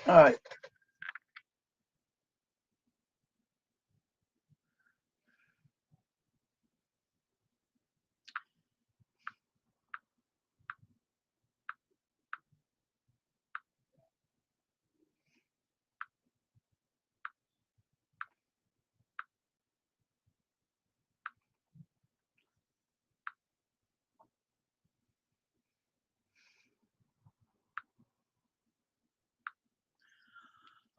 All right.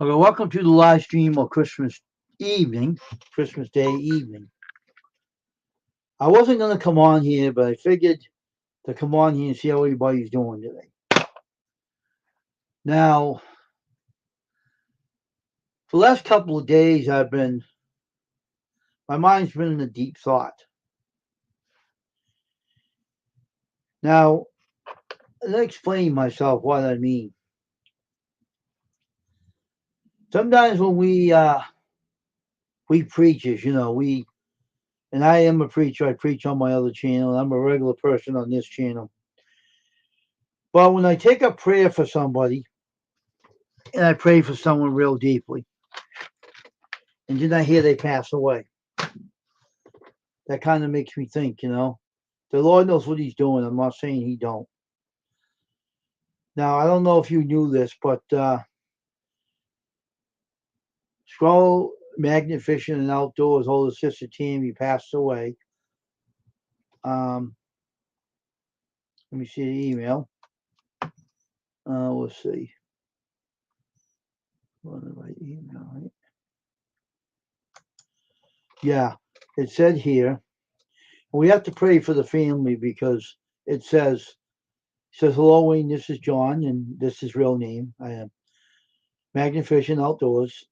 Okay, welcome to the live stream of Christmas evening, Christmas Day evening. I wasn't going to come on here, but I figured to come on here and see how everybody's doing today. Now, for the last couple of days, my mind's been in a deep thought. Now, let me explain myself what I mean. Sometimes when we preachers, and I am a preacher. I preach on my other channel. I'm a regular person on this channel. But when I take a prayer for somebody, and I pray for someone real deeply, and then I hear they pass away, that kind of makes me think. The Lord knows what He's doing. I'm not saying He don't. Now I don't know if you knew this, but Scroll Magnet Fishing and Outdoors older sister Tammy passed away. Um, Let me see the email. Let's see. What did I email? Right? Yeah, it said here. We have to pray for the family because it says hello Wayne, this is John and this is real name. I am Magnet Fishing Outdoors.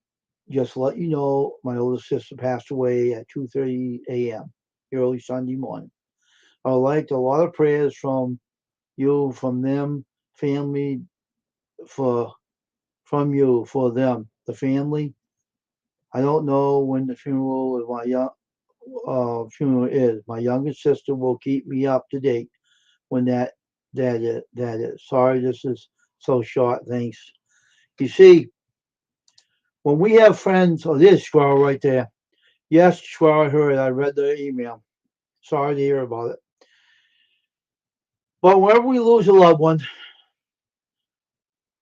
Just to let you know, my older sister passed away at 2:30 a.m. early Sunday morning. I would like a lot of prayers from you, from them, family, for from you for them, the family. I don't know when the funeral of my funeral is. My youngest sister will keep me up to date when that is. Sorry, this is so short. Thanks. You see, when we have friends, oh, there's Squirrel right there. Yes, Squirrel, I heard. I read the email. Sorry to hear about it. But whenever we lose a loved one,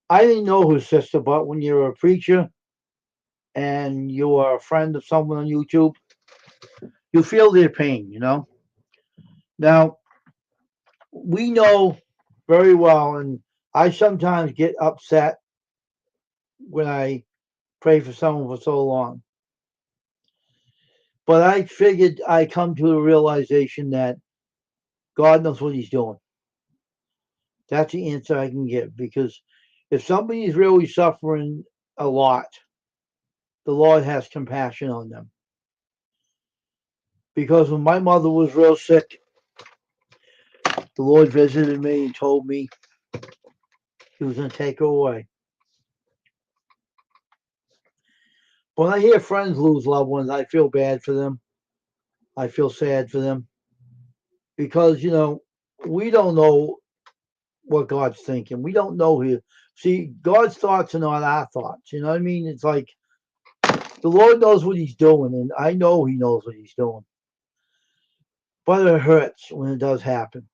I didn't know his sister, but when you're a preacher and you are a friend of someone on YouTube, you feel their pain. Now, we know very well, and I sometimes get upset when I pray for someone for so long. But I figured I come to a realization that God knows what He's doing. That's the answer I can give because if somebody is really suffering a lot, the Lord has compassion on them. Because when my mother was real sick, the Lord visited me and told me He was going to take her away. When I hear friends lose loved ones, I feel bad for them. I feel sad for them because, we don't know what God's thinking. We don't know His. See, God's thoughts are not our thoughts. You know what I mean? It's like the Lord knows what He's doing, and I know He knows what He's doing. But it hurts when it does happen.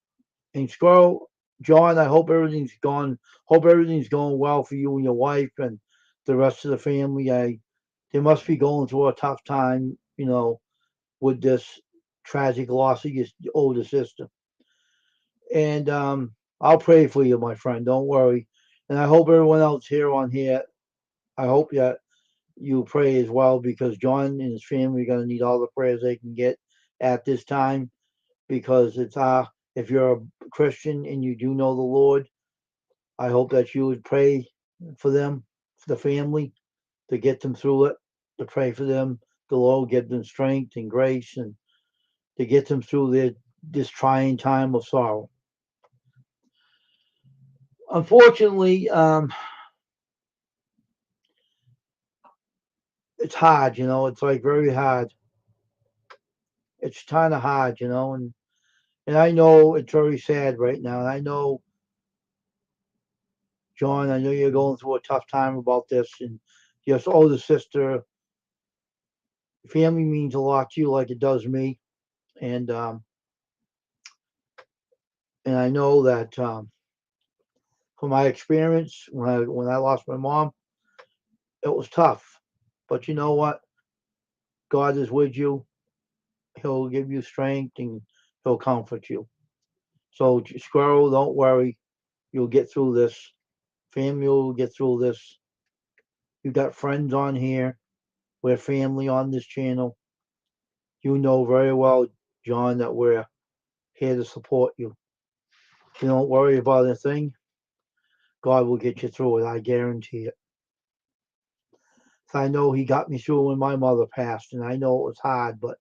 And Squirrel, John, I hope everything's gone. Hope everything's going well for you and your wife and the rest of the family. They must be going through a tough time, with this tragic loss of your older sister. And I'll pray for you, my friend. Don't worry. And I hope everyone else here, I hope that you pray as well because John and his family are going to need all the prayers they can get at this time because if you're a Christian and you do know the Lord, I hope that you would pray for them, for the family, to get them through it, to pray for them. The Lord will give them strength and grace and to get them through this trying time of sorrow. Unfortunately, it's hard, it's like very hard. It's kind of hard, and I know it's very sad right now. And I know John, I know you're going through a tough time about this, and your older sister, family means a lot to you, like it does me, and um, and I know that from my experience when I lost my mom, it was tough. But you know what? God is with you. He'll give you strength and he'll comfort you. So, Squirrel, don't worry. You'll get through this. Family will get through this. You got friends on here. We're family on this channel. You know very well, John, that we're here to support you. You don't worry about a thing. God will get you through it. I guarantee it. So I know He got me through when my mother passed, and I know it was hard, but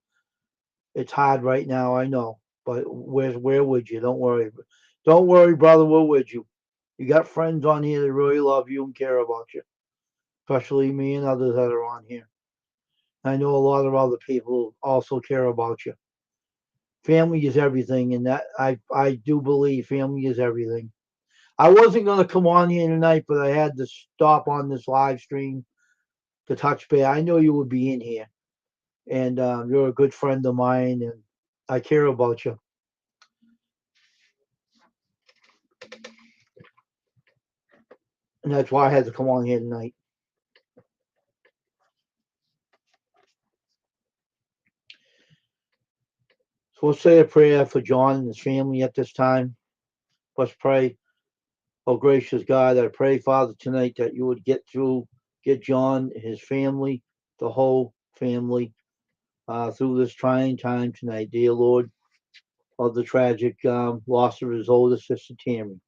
it's hard right now. I know, but we're with you. Don't worry. Don't worry, brother. We're with you. You got friends on here that really love you and care about you, especially me and others that are on here. I know a lot of other people also care about you. Family is everything, and that I do believe family is everything. I wasn't gonna come on here tonight, but I had to stop on this live stream to touch base. I know you would be in here, and you're a good friend of mine, and I care about you, and that's why I had to come on here tonight. So let's say a prayer for John and his family at this time. Let's pray. Oh, gracious God, I pray, Father, tonight that you would get John, his family, the whole family, through this trying time tonight, dear Lord, of the tragic loss of his older sister Tammy.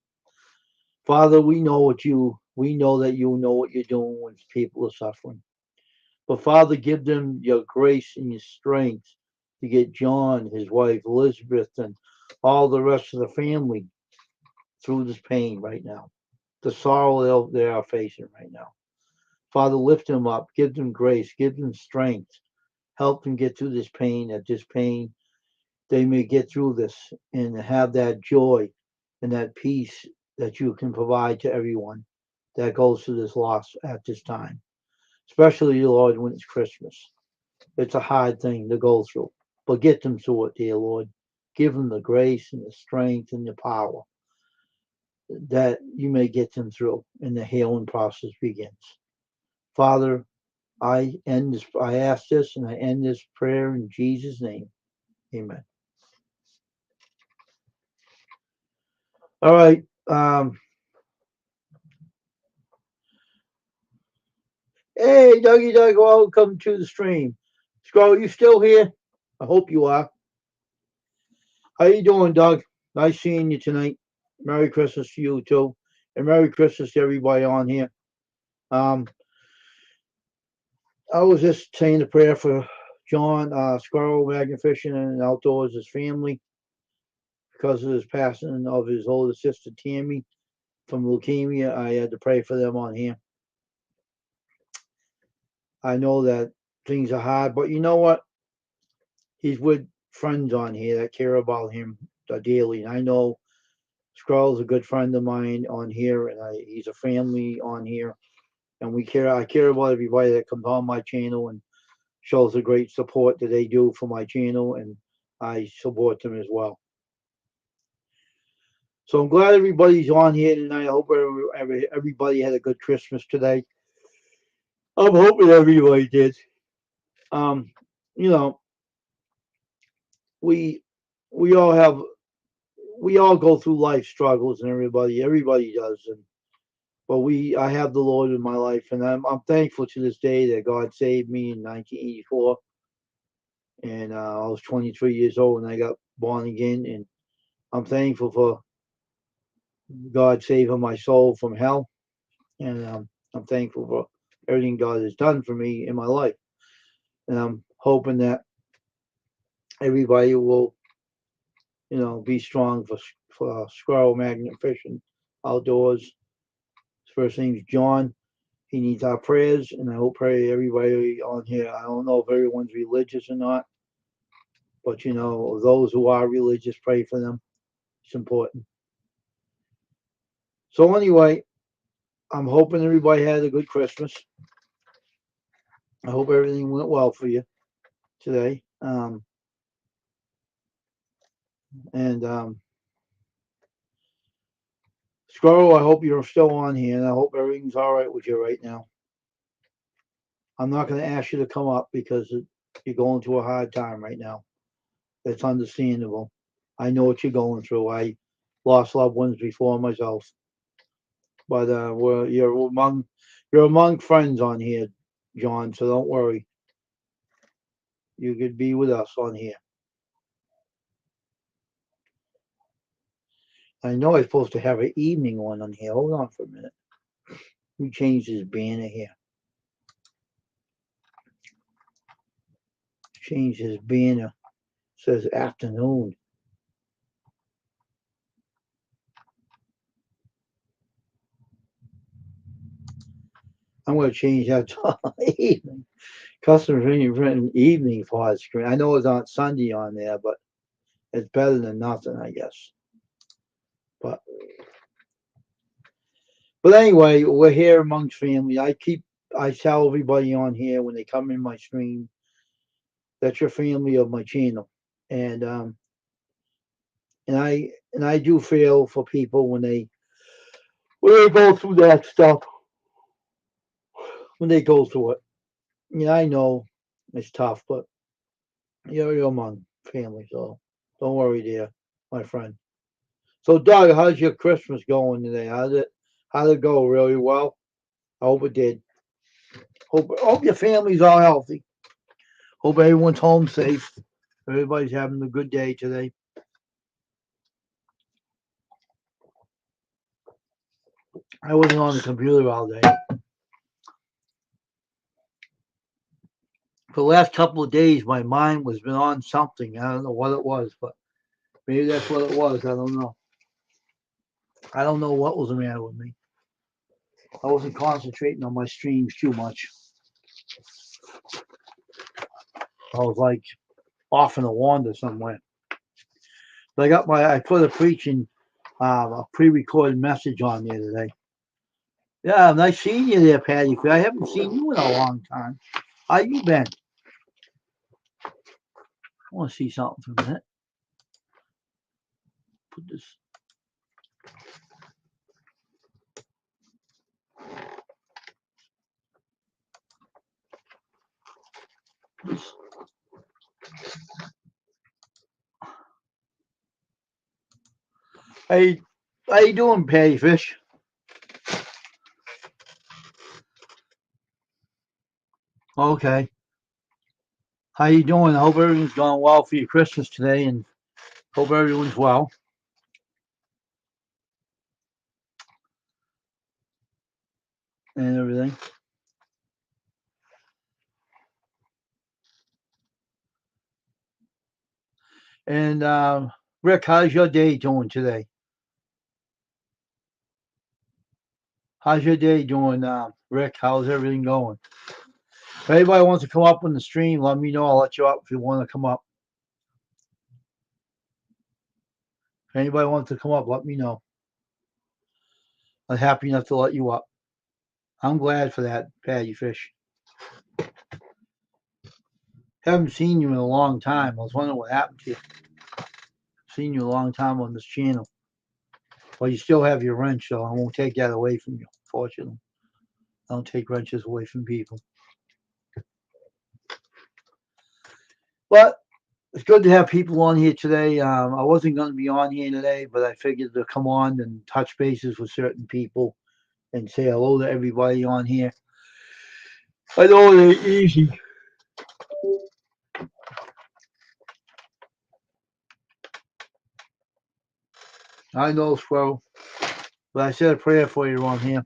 Father, we know that you know what you're doing when people are suffering. But Father, give them your grace and your strength to get John, his wife Elizabeth, and all the rest of the family through this pain right now, the sorrow they are facing right now. Father, lift them up, give them grace, give them strength, help them get through this pain. That this pain, they may get through this and have that joy and that peace that you can provide to everyone that goes through this loss at this time, especially, Lord, when it's Christmas. It's a hard thing to go through, but get them through it, dear Lord. Give them the grace and the strength and the power that you may get them through and the healing process begins. Father, I ask this and I end this prayer in Jesus' name. Amen. All right. Hey, Dougie Doug, welcome to the stream. Scroll, you still here? I hope you are. How you doing, Doug? Nice seeing you tonight. Merry Christmas to you too, and Merry Christmas to everybody on here. Um, I was just saying a prayer for John, Squirrel, Magnificent, and Outdoors, his family, because of his passing of his older sister Tammy from leukemia. I had to pray for them on here. I know that things are hard, but you know what? He's with friends on here that care about him daily. And I know Squirrel's a good friend of mine on here, and he's a family on here. And we care. I care about everybody that comes on my channel and shows the great support that they do for my channel, and I support them as well. So I'm glad everybody's on here tonight. I hope everybody had a good Christmas today. I'm hoping everybody did. Um, you know, we we all have we all go through life struggles, and everybody does. And but I have the Lord in my life, and I'm thankful to this day that God saved me in 1984, and I was 23 years old when I got born again, and I'm thankful for God saving my soul from hell, and I'm thankful for everything God has done for me in my life, and I'm hoping that everybody will, be strong for Squirrel Magnet Fishing Outdoors. His first name's John. He needs our prayers, and I hope everybody on here. I don't know if everyone's religious or not, but those who are religious, pray for them. It's important. So anyway, I'm hoping everybody had a good Christmas. I hope everything went well for you today. And Squirrel, I hope you're still on here, and I hope everything's all right with you right now. I'm not going to ask you to come up because you're going through a hard time right now. It's understandable. I know what you're going through. I lost loved ones before myself, but you're among friends on here, John. So don't worry. You could be with us on here. I know I'm supposed to have an evening one on here. Hold on for a minute. We changed this banner here. Change his banner. It says afternoon. I'm going to change that to evening. Customers written evening for the screen. I know it's on Sunday on there, but it's better than nothing, I guess. But anyway, we're here amongst family. I tell everybody on here when they come in my stream that you're family of my channel, and I do feel for people when they go through that stuff, when they go through it. Yeah, I know it's tough, but you're among family, so don't worry, there, my friend. So, Doug, how's your Christmas going today? How'd it go? Really well? I hope it did. Hope your family's all healthy. Hope everyone's home safe. Everybody's having a good day today. I wasn't on the computer all day. For the last couple of days, my mind was been on something. I don't know what it was, but maybe that's what it was. I don't know. I don't know what was the matter with me. I wasn't concentrating on my streams too much. I was like off in a wander somewhere. But I put a pre-recorded message on there today. Yeah, nice seeing you there, Patty. I haven't seen you in a long time. How you been? I want to see something for a minute. Put this. Hey, how you doing, Patty Fish? Okay. How you doing? I hope everything's going well for your Christmas today, and hope everyone's well and everything. And Rick, how's your day doing today? How's your day doing, Rick? How's everything going? If anybody wants to come up on the stream, let me know. I'll let you up if you want to come up. If anybody wants to come up, let me know. I'm happy enough to let you up. I'm glad for that, Patty Fish. Haven't seen you in a long time. I was wondering what happened to you. Seen you a long time on this channel. Well, you still have your wrench, so I won't take that away from you, fortunately. I don't take wrenches away from people. But it's good to have people on here today. I wasn't going to be on here today, but I figured to come on and touch bases with certain people and say hello to everybody on here. I know it ain't easy. I know, Squirrel. But I said a prayer for you on here.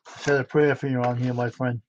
I said a prayer for you on here, my friend.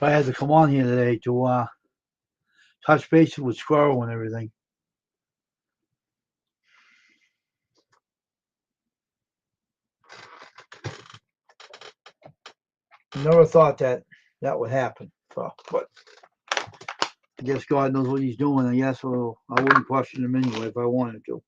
So I had to come on here today to touch base with Squirrel and everything. Never thought that would happen. So, but I guess God knows what He's doing. I guess well, I wouldn't question Him anyway if I wanted to.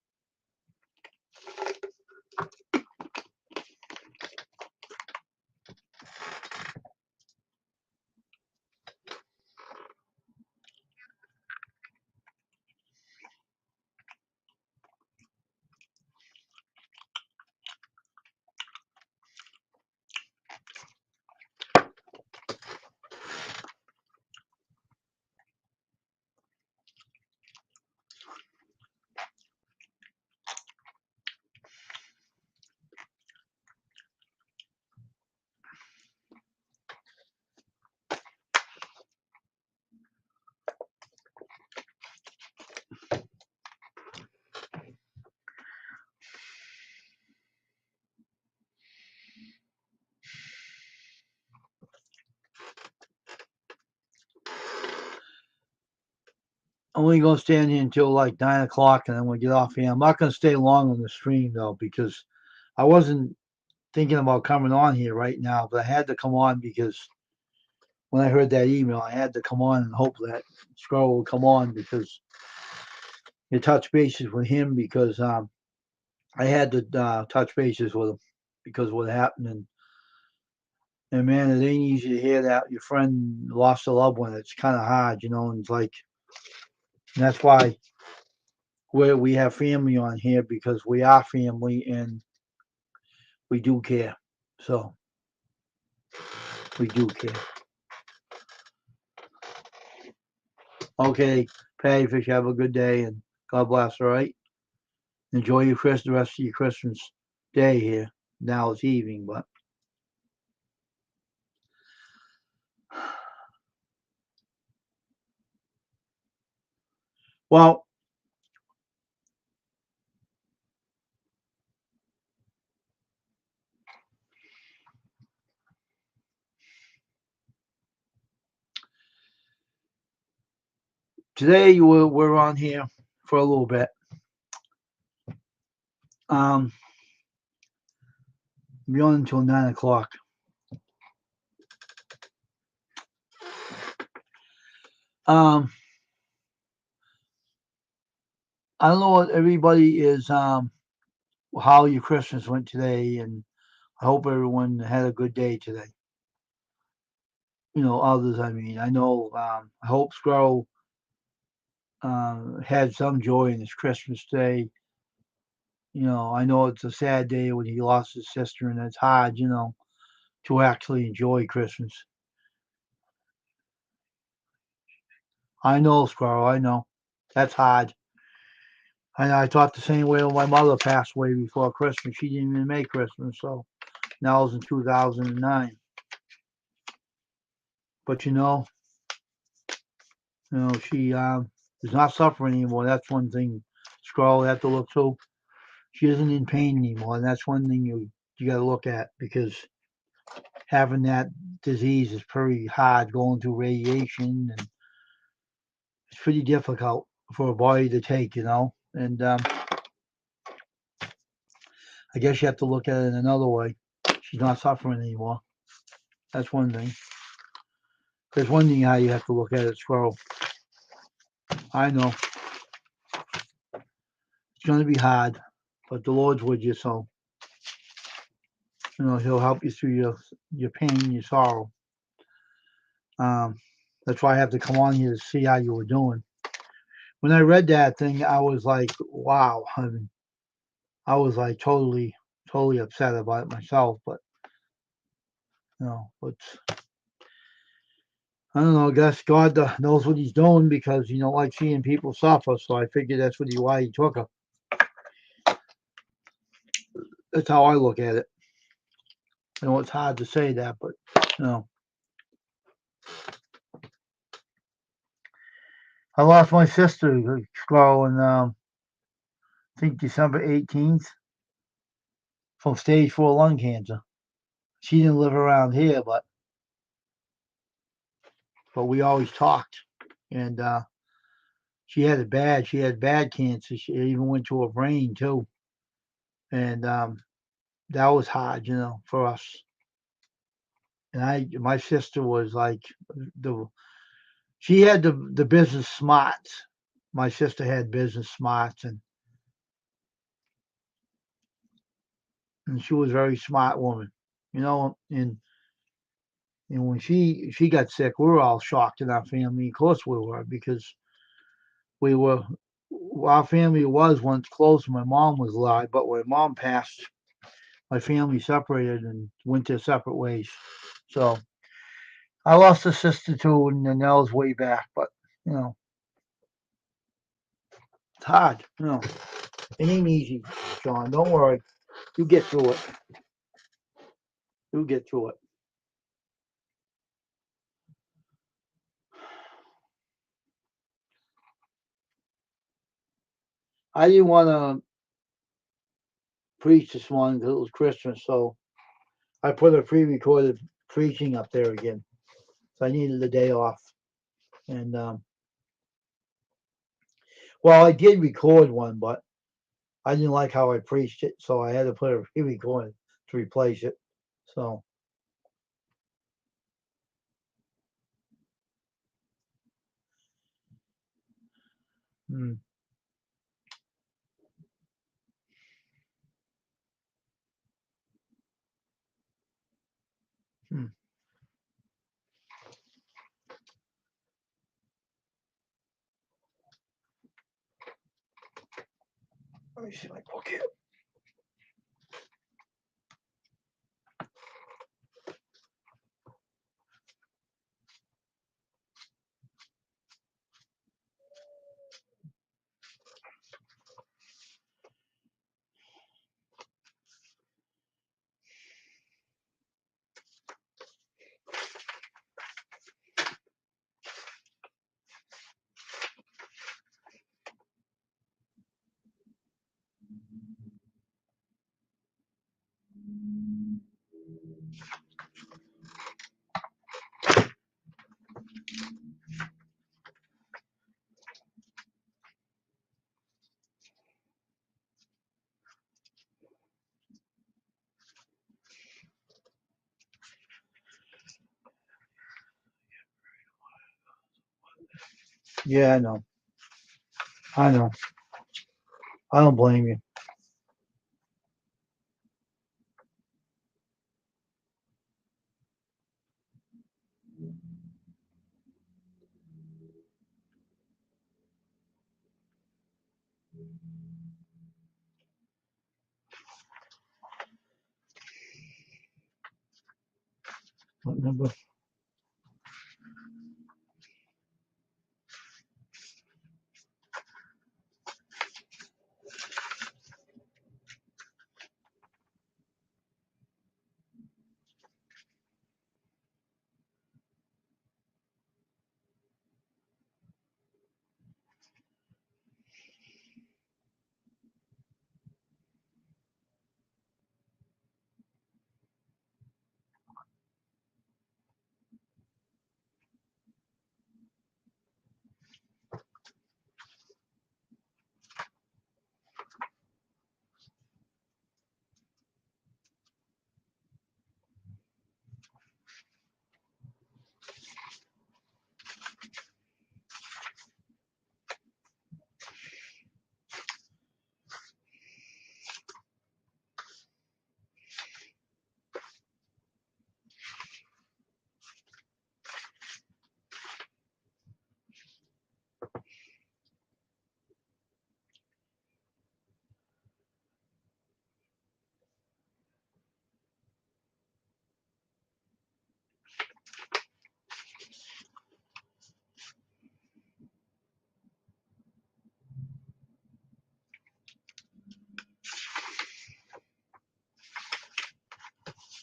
I'm only gonna stand here until like 9 o'clock, and then we'll get off here. I'm not gonna stay long on the stream though because I wasn't thinking about coming on here right now, but I had to come on because when I heard that email, I had to come on and hope that Squirrel will come on because you touch bases with him because I had to touch bases with him because of what happened. And man, it ain't easy to hear that your friend lost a loved one. It's kind of hard, and it's like, and that's why we have family on here because we are family and we do care. So we do care. Okay, Patty Fish, have a good day and God bless. All right, enjoy the rest of your Christmas day here. Now it's evening, but well, today we're on here for a little bit. Um, be on until 9 o'clock. Um, I don't know what everybody is. How your Christmas went today, and I hope everyone had a good day today. Others. I mean, I know. I hope Squirrel had some joy in his Christmas day. I know it's a sad day when he lost his sister, and it's hard, to actually enjoy Christmas. I know, Squirrel. I know. That's hard. I thought the same way when my mother passed away before Christmas. She didn't even make Christmas, so that was in 2009. But she is not suffering anymore. That's one thing. Squirrel have to look to. She isn't in pain anymore, and that's one thing you got to look at because having that disease is pretty hard going through radiation, and it's pretty difficult for a body to take, And I guess you have to look at it in another way. She's not suffering anymore. That's one thing. There's one thing how you have to look at it, Squirrel. I know it's going to be hard, but the Lord's with you, so He'll help you through your pain, your sorrow. That's why I have to come on here to see how you were doing. When I read that thing, I was like, wow. I mean, I was like totally, totally upset about it myself. But but I don't know. I guess God knows what He's doing because He don't like seeing people suffer. So I figured that's why He took her. That's how I look at it. I know it's hard to say that, but you know, I lost my sister on I think December 18th from stage 4 lung cancer. She didn't live around here, but we always talked, and she had it bad. She had bad cancer. She even went to her brain too, and that was hard, for us. And my sister was like the she had the business smarts. My sister had business smarts, and she was a very smart woman, and when she got sick, we were all shocked in our family. Of course, we were because we were our family was once close. My mom was alive, but when mom passed, my family separated and went their separate ways. So I lost a sister too, and that was way back. But you know, it's hard. It ain't easy, John. Don't worry. You get through it. You get through it. I didn't want to preach this morning because it was Christmas, so I put a pre-recorded preaching up there again. So I needed a day off, and well, I did record one, but I didn't like how I preached it, so I had to put a pre-recorded to replace it. So, hmm, hmm. Let me see my book here. Yeah, I know. I know. I don't blame you. What number?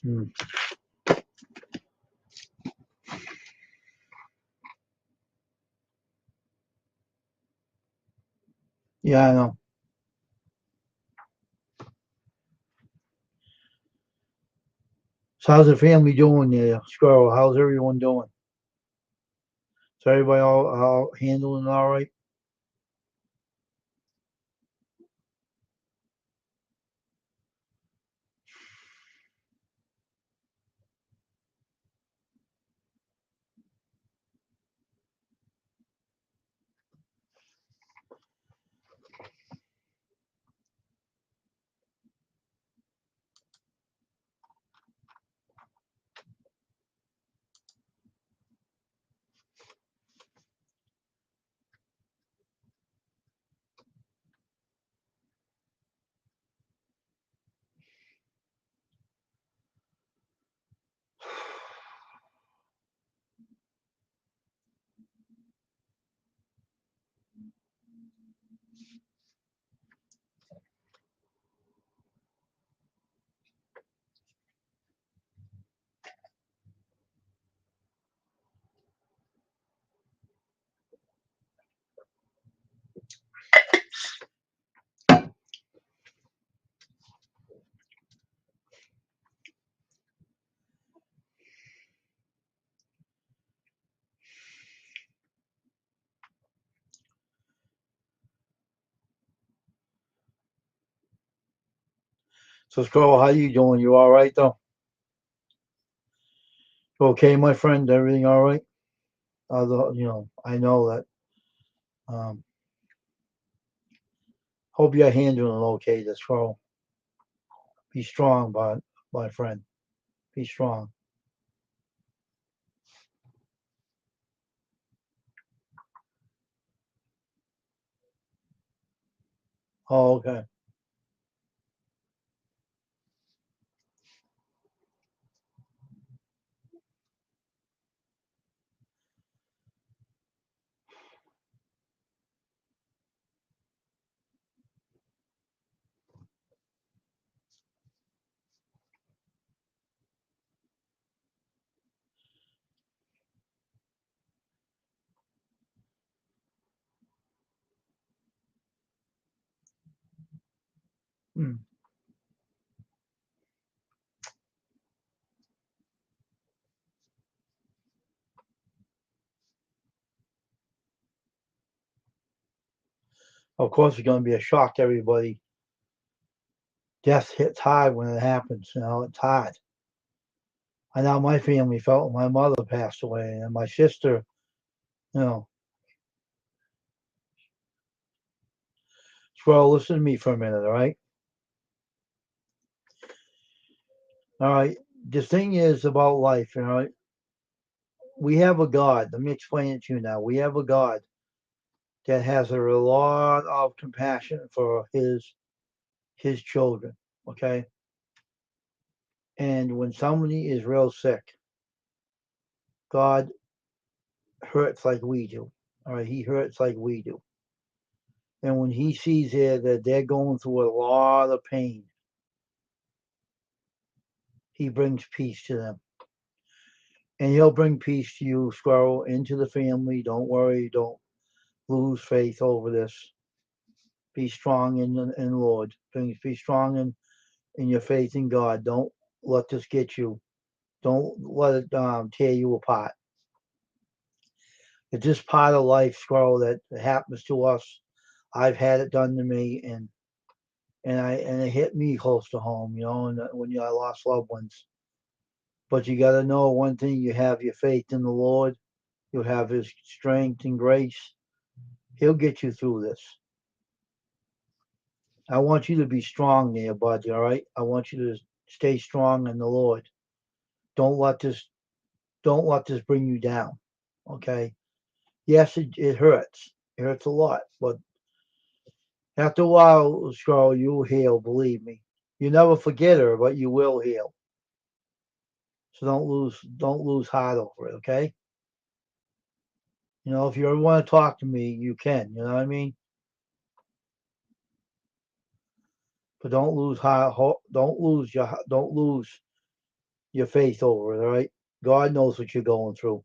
Mm. Yeah, I know. So how's the family doing there, Squirrel? How's everyone doing? Is everybody all handling it all right? So Squirrel, how you doing? You all right though? Okay, my friend. Everything all right? Although I know that. Um, hope you're handling it okay. This Squirrel. Be strong, my friend. Be strong. Oh, okay. Mm. Of course, it's going to be a shock to everybody. Death hits hard when it happens. It's hard. I know my family felt when my mother passed away, and my sister. You know, Well, listen to me for a minute, all right? All right. The thing is about life, we have a God. Let me explain it to you now. We have a God that has a lot of compassion for his children. Okay. And when somebody is real sick, God hurts like we do. All right. He hurts like we do. And when he sees there that they're going through a lot of pain, he brings peace to them. And he'll bring peace to you, Squirrel, into the family. Don't worry. Don't lose faith over this. Be strong in the Lord. Be strong in your faith in God. Don't let this get you. Don't let it tear you apart. It's just part of life, Squirrel, that happens to us. I've had it done to me, and it hit me close to home. And when I lost loved ones. But you got to know one thing: you have your faith in the Lord. You have His strength and grace. He'll get you through this. I want you to be strong there, bud. All right. I want you to stay strong in the Lord. Don't let this don't let this bring you down. Okay. Yes, it hurts. It hurts a lot, but after a while, Scarl, you'll heal. Believe me. You never forget her, but you will heal. So don't lose heart over it. Okay. If you ever want to talk to me, you can. You know what I mean. But don't lose heart. Don't lose your. Don't lose. your faith over it, all right? God knows what you're going through.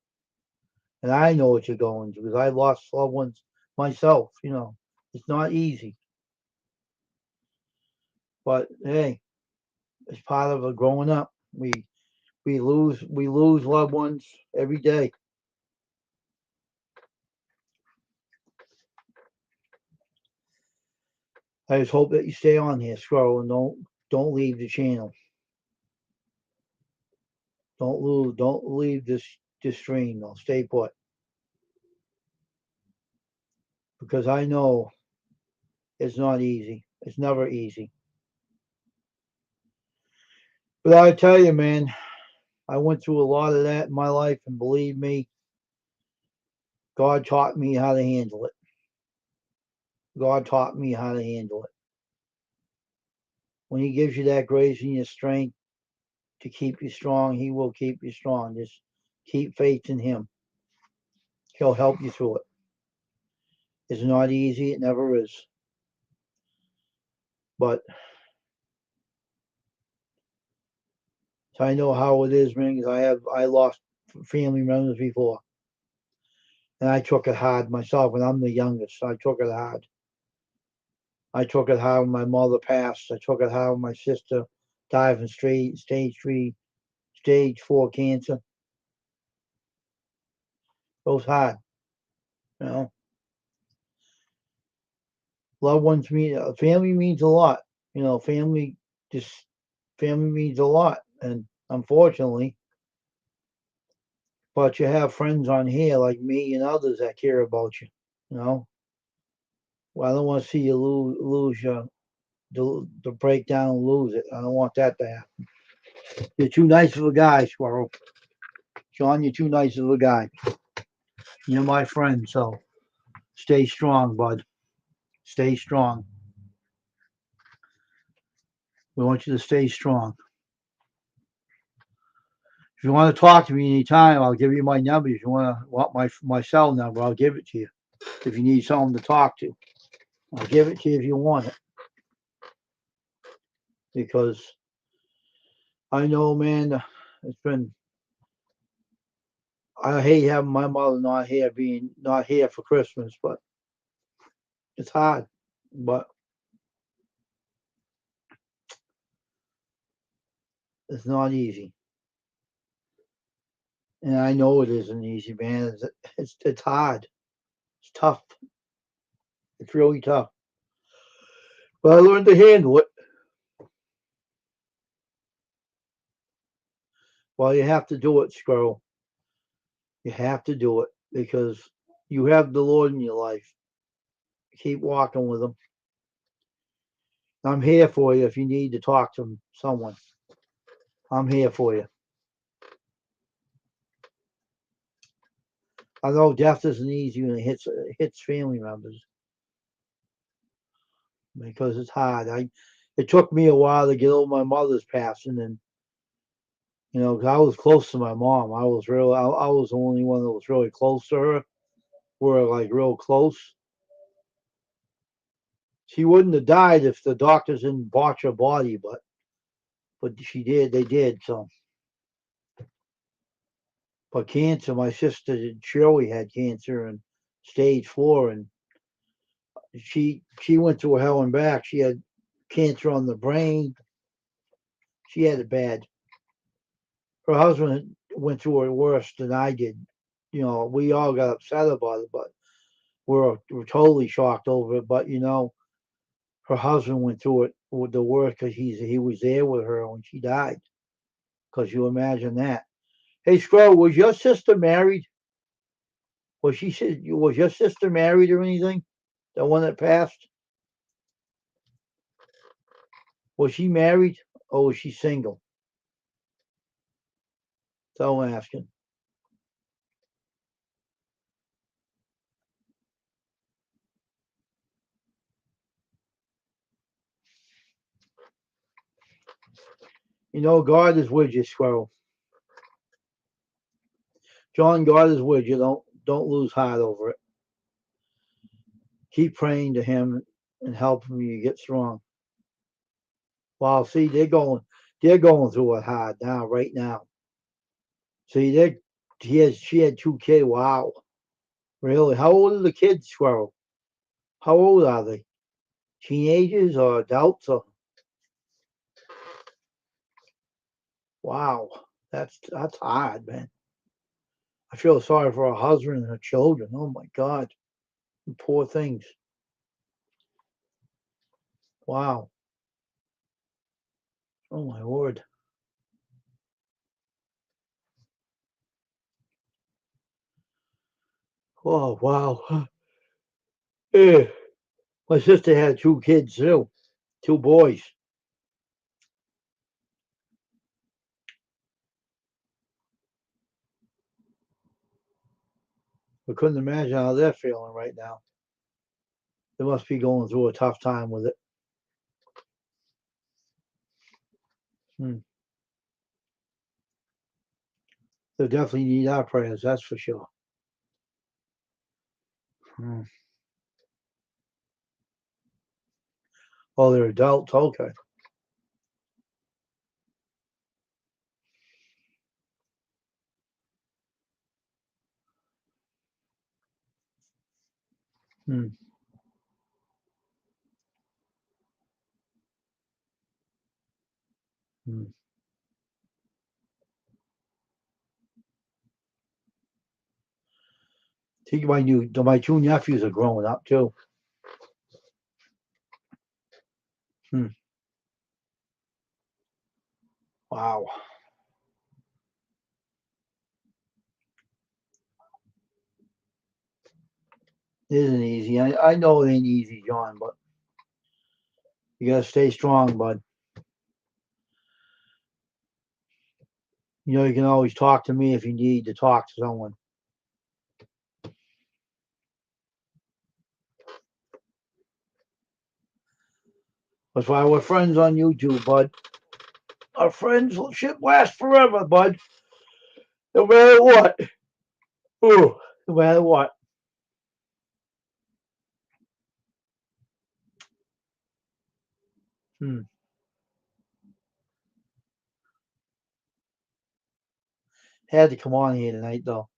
And I know what you're going through because I lost loved ones myself, you know. It's not easy. But hey, it's part of a growing up. We lose loved ones every day. I just hope that you stay on here, Scroll, and don't leave the channel. Don't leave this stream though. Stay put. Because I know it's not easy. It's never easy. But I tell you, man, I went through a lot of that in my life, and believe me, God taught me how to handle it. God taught me how to handle it. When He gives you that grace and your strength to keep you strong, He will keep you strong. Just keep faith in Him. He'll help you through it. It's not easy. It never is. But I know how it is, man, because I lost family members before. And I took it hard myself, and I'm the youngest. So I took it hard. I took it hard when my mother passed. I took it hard when my sister died from stage 3, stage 4 cancer. It was hard, you know. Loved ones mean family means a lot. You know, just family means a lot, and unfortunately, but you have friends on here like me and others that care about you. You know, well, I don't want to see you lose your the breakdown and lose it. I don't want that to happen. You're too nice of a guy, Squirrel. Sean, you're too nice of a guy. You're my friend, so stay strong, bud. Stay strong. We want you to stay strong. If you want to talk to me anytime, I'll give you my number. If you want my cell number, I'll give it to you. If you need someone to talk to, I'll give it to you if you want it. Because I know, man, it's been. I hate having my mother not here for Christmas, but it's hard. But it's not easy, and I know it isn't easy, man. It's hard. It's tough. It's really tough. But I learned to handle it. Well, you have to do it, Squirrel. You have to do it because you have the Lord in your life. Keep walking with Him. I'm here for you if you need to talk to someone. I'm here for you. I know death isn't easy when it hits family members because it's hard. It took me a while to get over my mother's passing, and you know, 'cause I was close to my mom. I was the only one that was really close to her. We're like real close. She wouldn't have died if the doctors didn't botch her body, but she did. They did. So, but cancer. My sister Shirley had cancer and stage 4, and she went through hell and back. She had cancer on the brain. She had it bad. Her husband went through it worse than I did. You know, we all got upset about it, but we're totally shocked over it. But you know, her husband went through it with the worst because he was there with her when she died. Because you imagine that. Hey, Scroll, was your sister married? Was your sister married or anything? The one that passed? Was she married or was she single? So I'm asking. You know, God is with you, Squirrel. John, God is with you. Don't lose heart over it. Keep praying to Him and help Him you get strong. Wow, see, they're going through it hard now, right now. See, she had 2 kids. Wow, really? How old are the kids, Squirrel? How old are they? Teenagers or adults? Or wow, that's hard, man. I feel sorry for her husband and her children. Oh my God, poor things. Wow. Oh my word. Oh wow. Yeah. My sister had 2 kids too, 2 boys. I couldn't imagine how they're feeling right now. They must be going through a tough time with it. Hmm. They definitely need our prayers, that's for sure. Hmm. Oh, they're adults. Okay. Hmm. Hmm. See, my 2 nephews are growing up too. Hmm. Wow. It isn't easy. I know it ain't easy, John, but you gotta stay strong, bud. You can always talk to me if you need to talk to someone. That's why we're friends on YouTube, bud. Our friendship lasts forever, bud. No matter what. Ooh, no matter what. Hmm. Had to come on here tonight, though.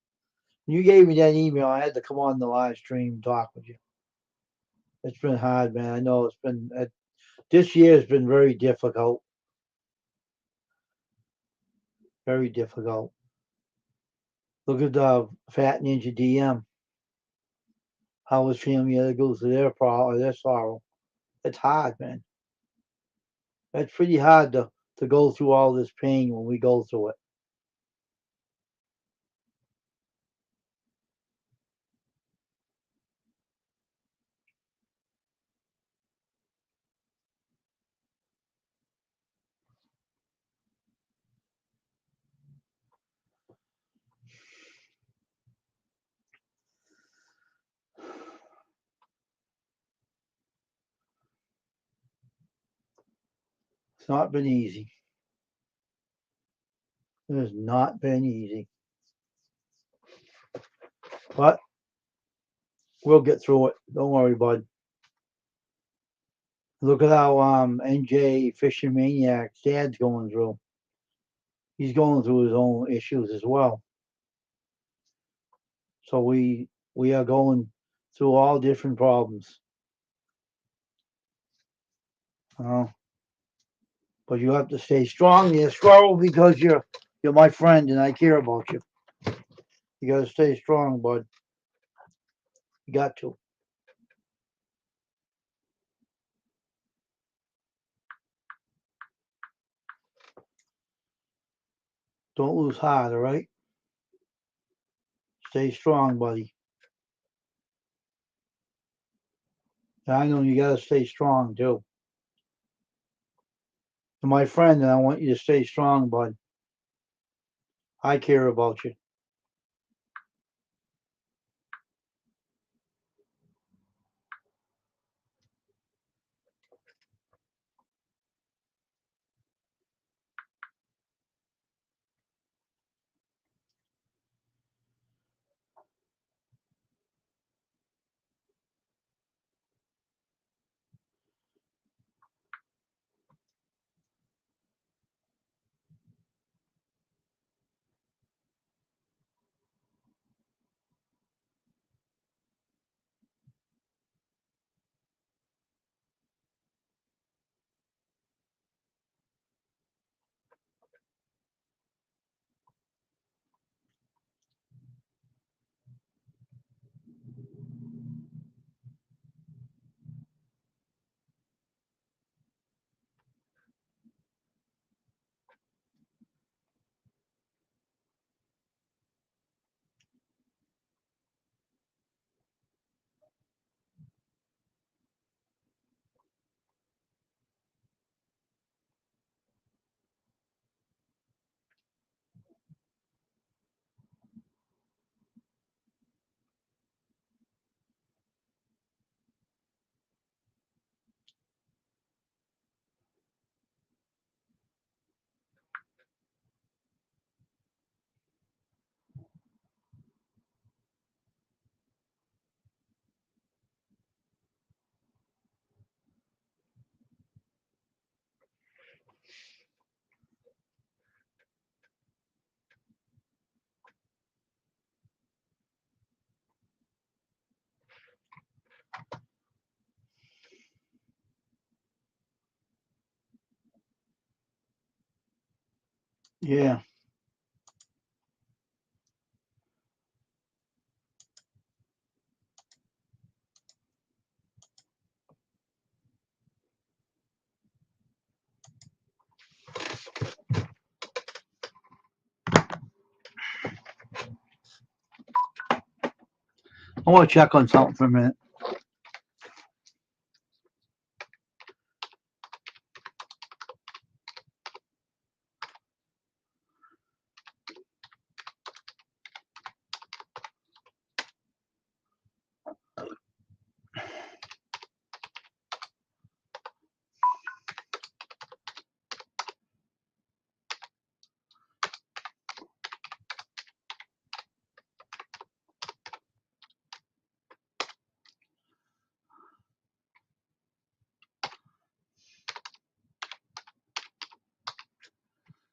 You gave me that email. I had to come on the live stream and talk with you. It's been hard, man. I know it's been. This year has been very difficult. Very difficult. Look at Fat Ninja DM. How his family had to go through their problem, their sorrow. It's hard, man. It's pretty hard to go through all this pain when we go through it. It's not been easy. It has not been easy. But we'll get through it. Don't worry, bud. Look at how NJ Fishing Maniac's dad's going through. He's going through his own issues as well. So we are going through all different problems. Uh, but you have to stay strong there, Squirrel, because you're my friend and I care about you. You got to stay strong, bud. You got to. Don't lose heart, all right? Stay strong, buddy. And I know you got to stay strong too. You're my friend, and I want you to stay strong, bud. I care about you. Yeah. I want to check on something for a minute.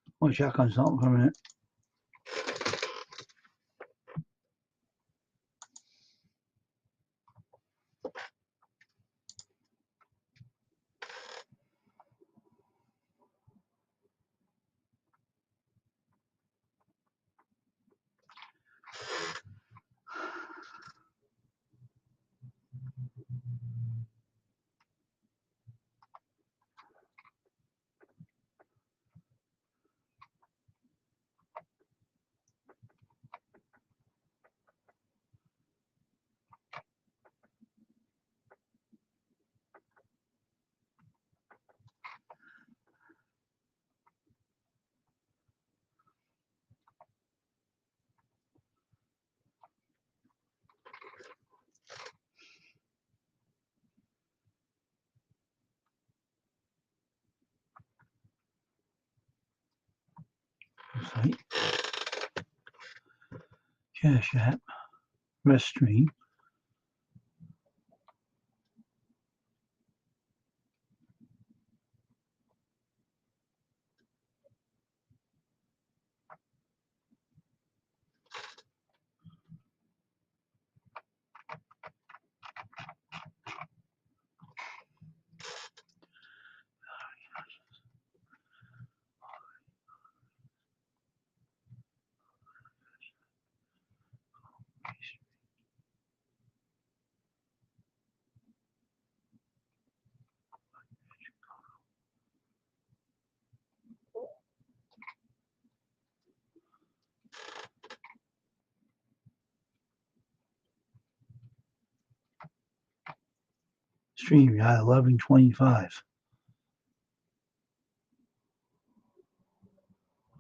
I want to check on something for a minute. Site. Cash App. Rest Stream. Stream. Yeah, 11:25.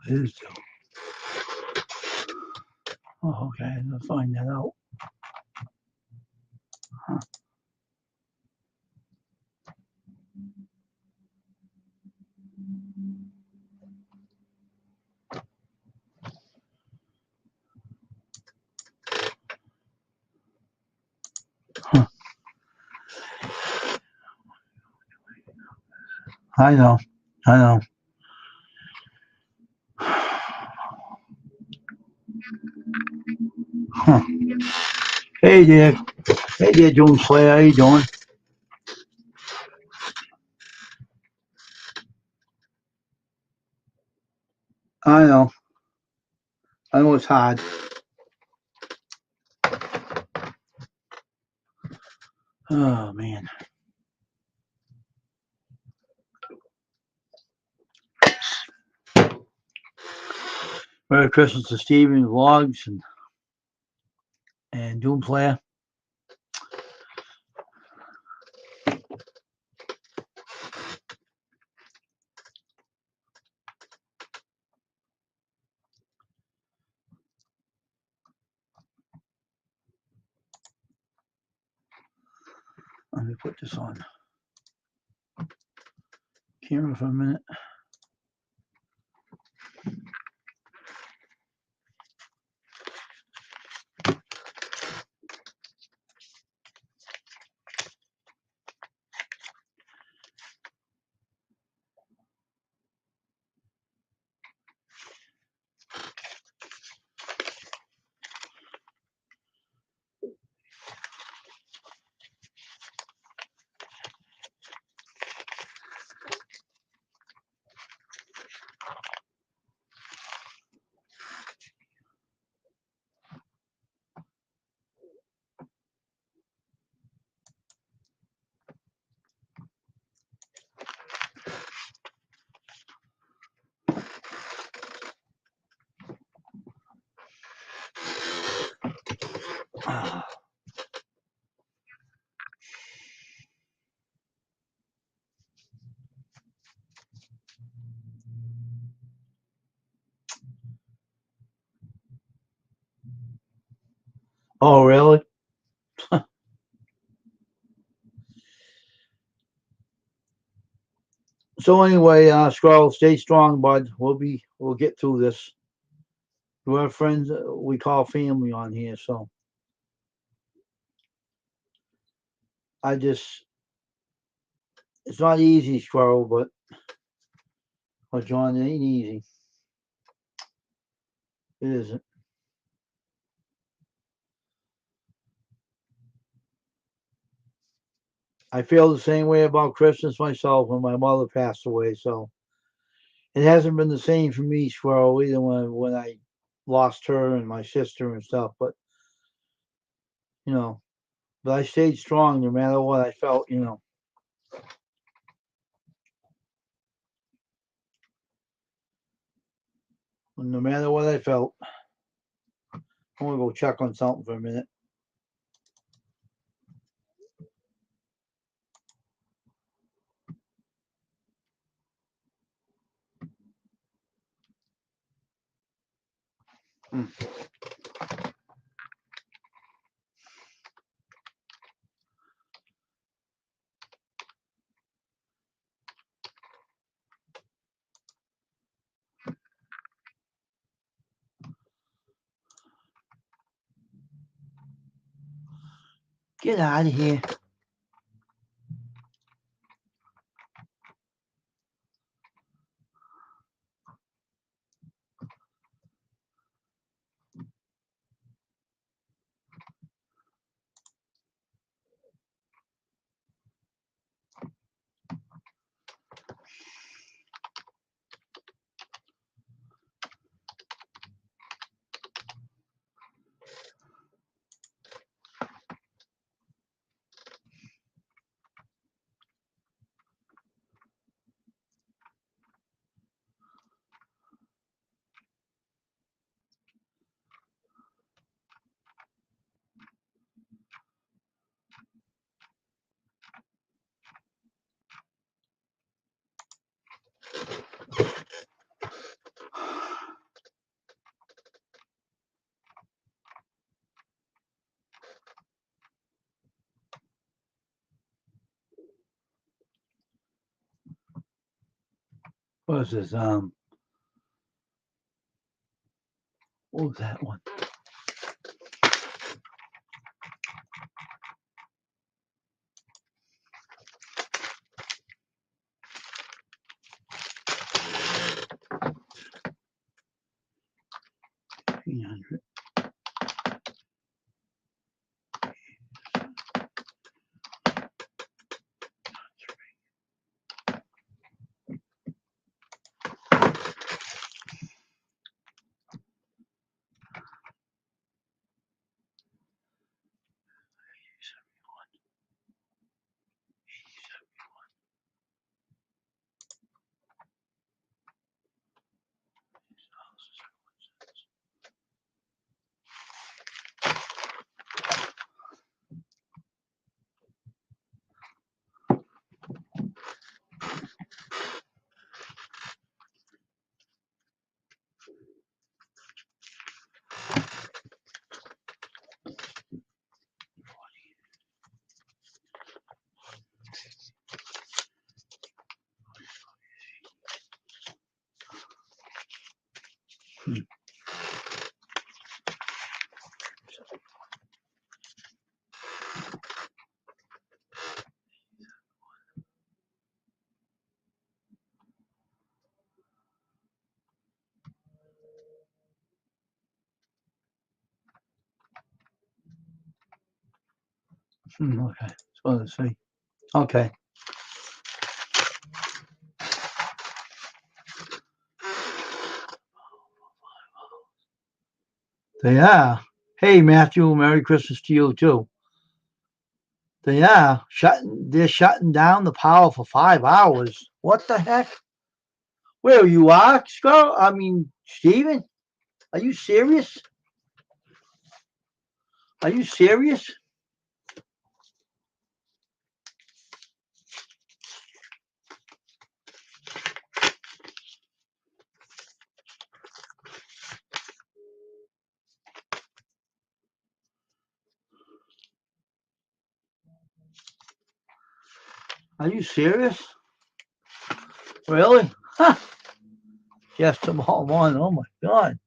It is still. Oh, okay. I'll find that out. Huh. Huh. I know. I know. Huh. Hey there. Hey there, Doom Slayer. How you doing? I know. I know it's hard. Oh, man. Merry Christmas to Steven Vlogs and Doom Slayer. Let me put this on camera for a minute. Oh, really? So anyway, Squirrel, stay strong, bud. We'll get through this. We have friends we call family on here, so I just it's not easy, Squirrel, but John, it ain't easy. It isn't. I feel the same way about Christmas myself when my mother passed away, so it hasn't been the same for me, Squirrel, either when I lost her and my sister and stuff. But you know, but I stayed strong no matter what I felt. No matter what I felt. I'm gonna go check on something for a minute. Mm. Get out of here. What is this? What was that one? Okay, so let's see. Okay. They are. Hey, Matthew, Merry Christmas to you too. They are shutting. They're shutting down the power for 5 hours. What the heck? Where you are, Scar? I mean, Steven? Are you serious? Are you serious? Are you serious? Really? Huh. Just tomorrow morning. Oh my God.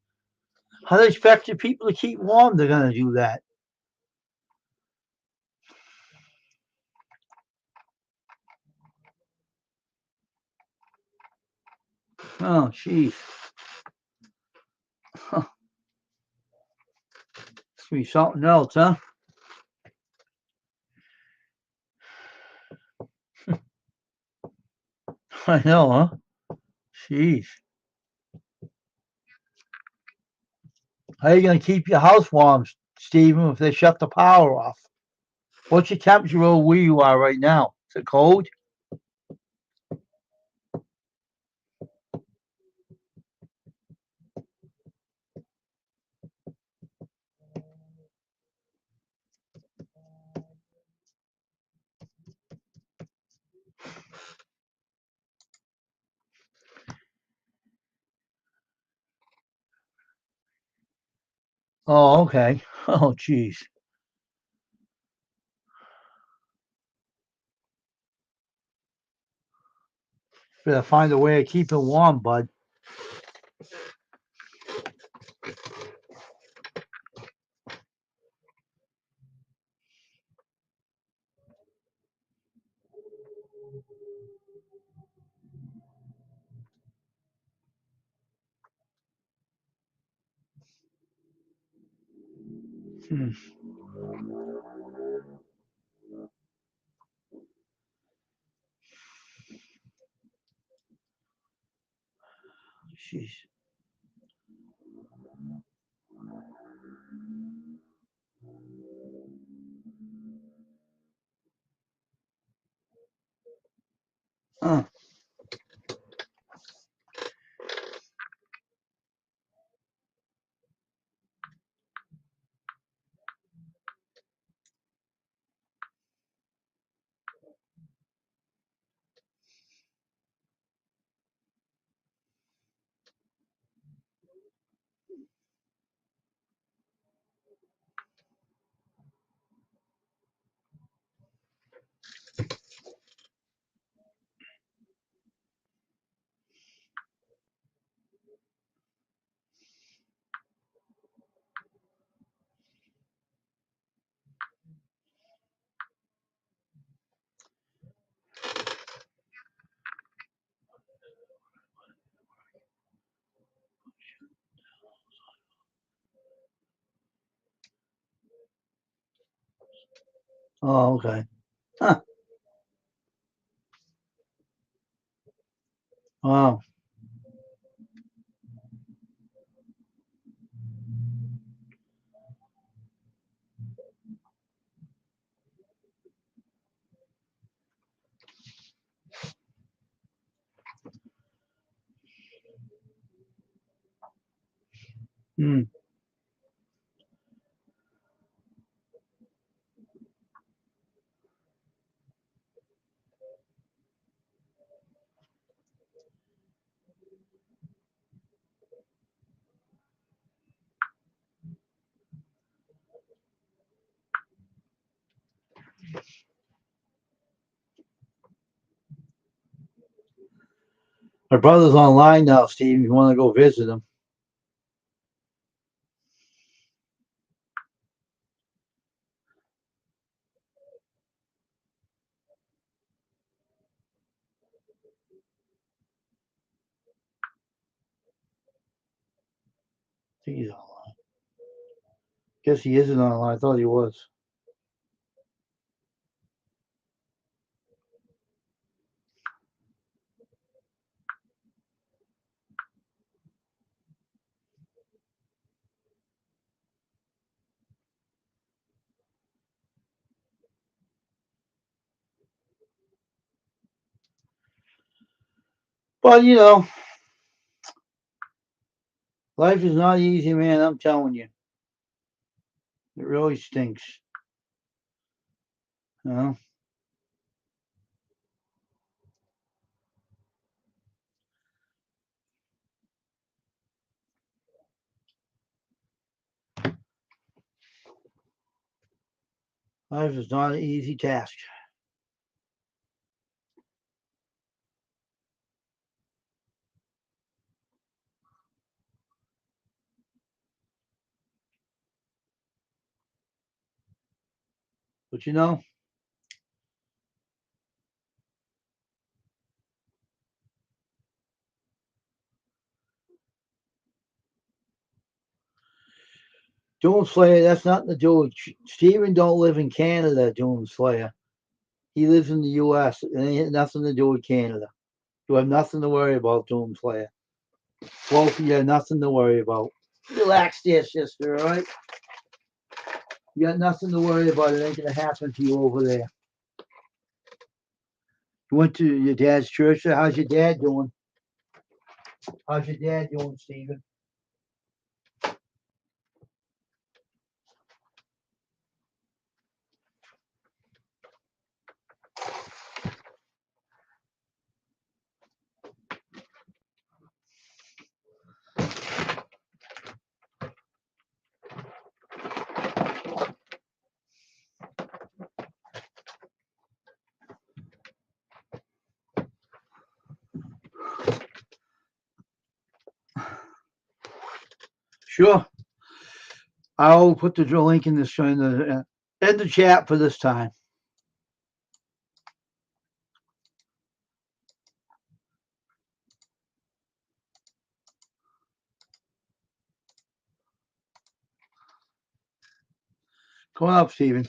How they expect the people to keep warm? They're gonna do that. Oh, jeez. Huh. It's gonna be something else, huh? I know, huh? Jeez. How are you gonna keep your house warm, Stephen, if they shut the power off? What's your temperature over where you are right now? Is it cold? Oh, okay. Oh, jeez. Better find a way to keep it warm, bud. Hmm. Jeez. Uh, oh, okay. Huh. Wow. Hmm. My brother's online now, Steve. If you want to go visit him, I think he's online. Guess he isn't online. I thought he was. But life is not easy, man. I'm telling you, it really stinks. You know, life is not an easy task. But you know, Doom Slayer, that's nothing to do with Steven don't live in Canada, Doom Slayer. He lives in the US. It ain't nothing to do with Canada. You have nothing to worry about, Doom Slayer. Both of you have nothing to worry about. Relax there, sister, all right? You got nothing to worry about. It ain't gonna happen to you over there. You went to your dad's church. How's your dad doing? How's your dad doing, Steven? Sure. I'll put the link in the chat for this time. Come on up, Steven.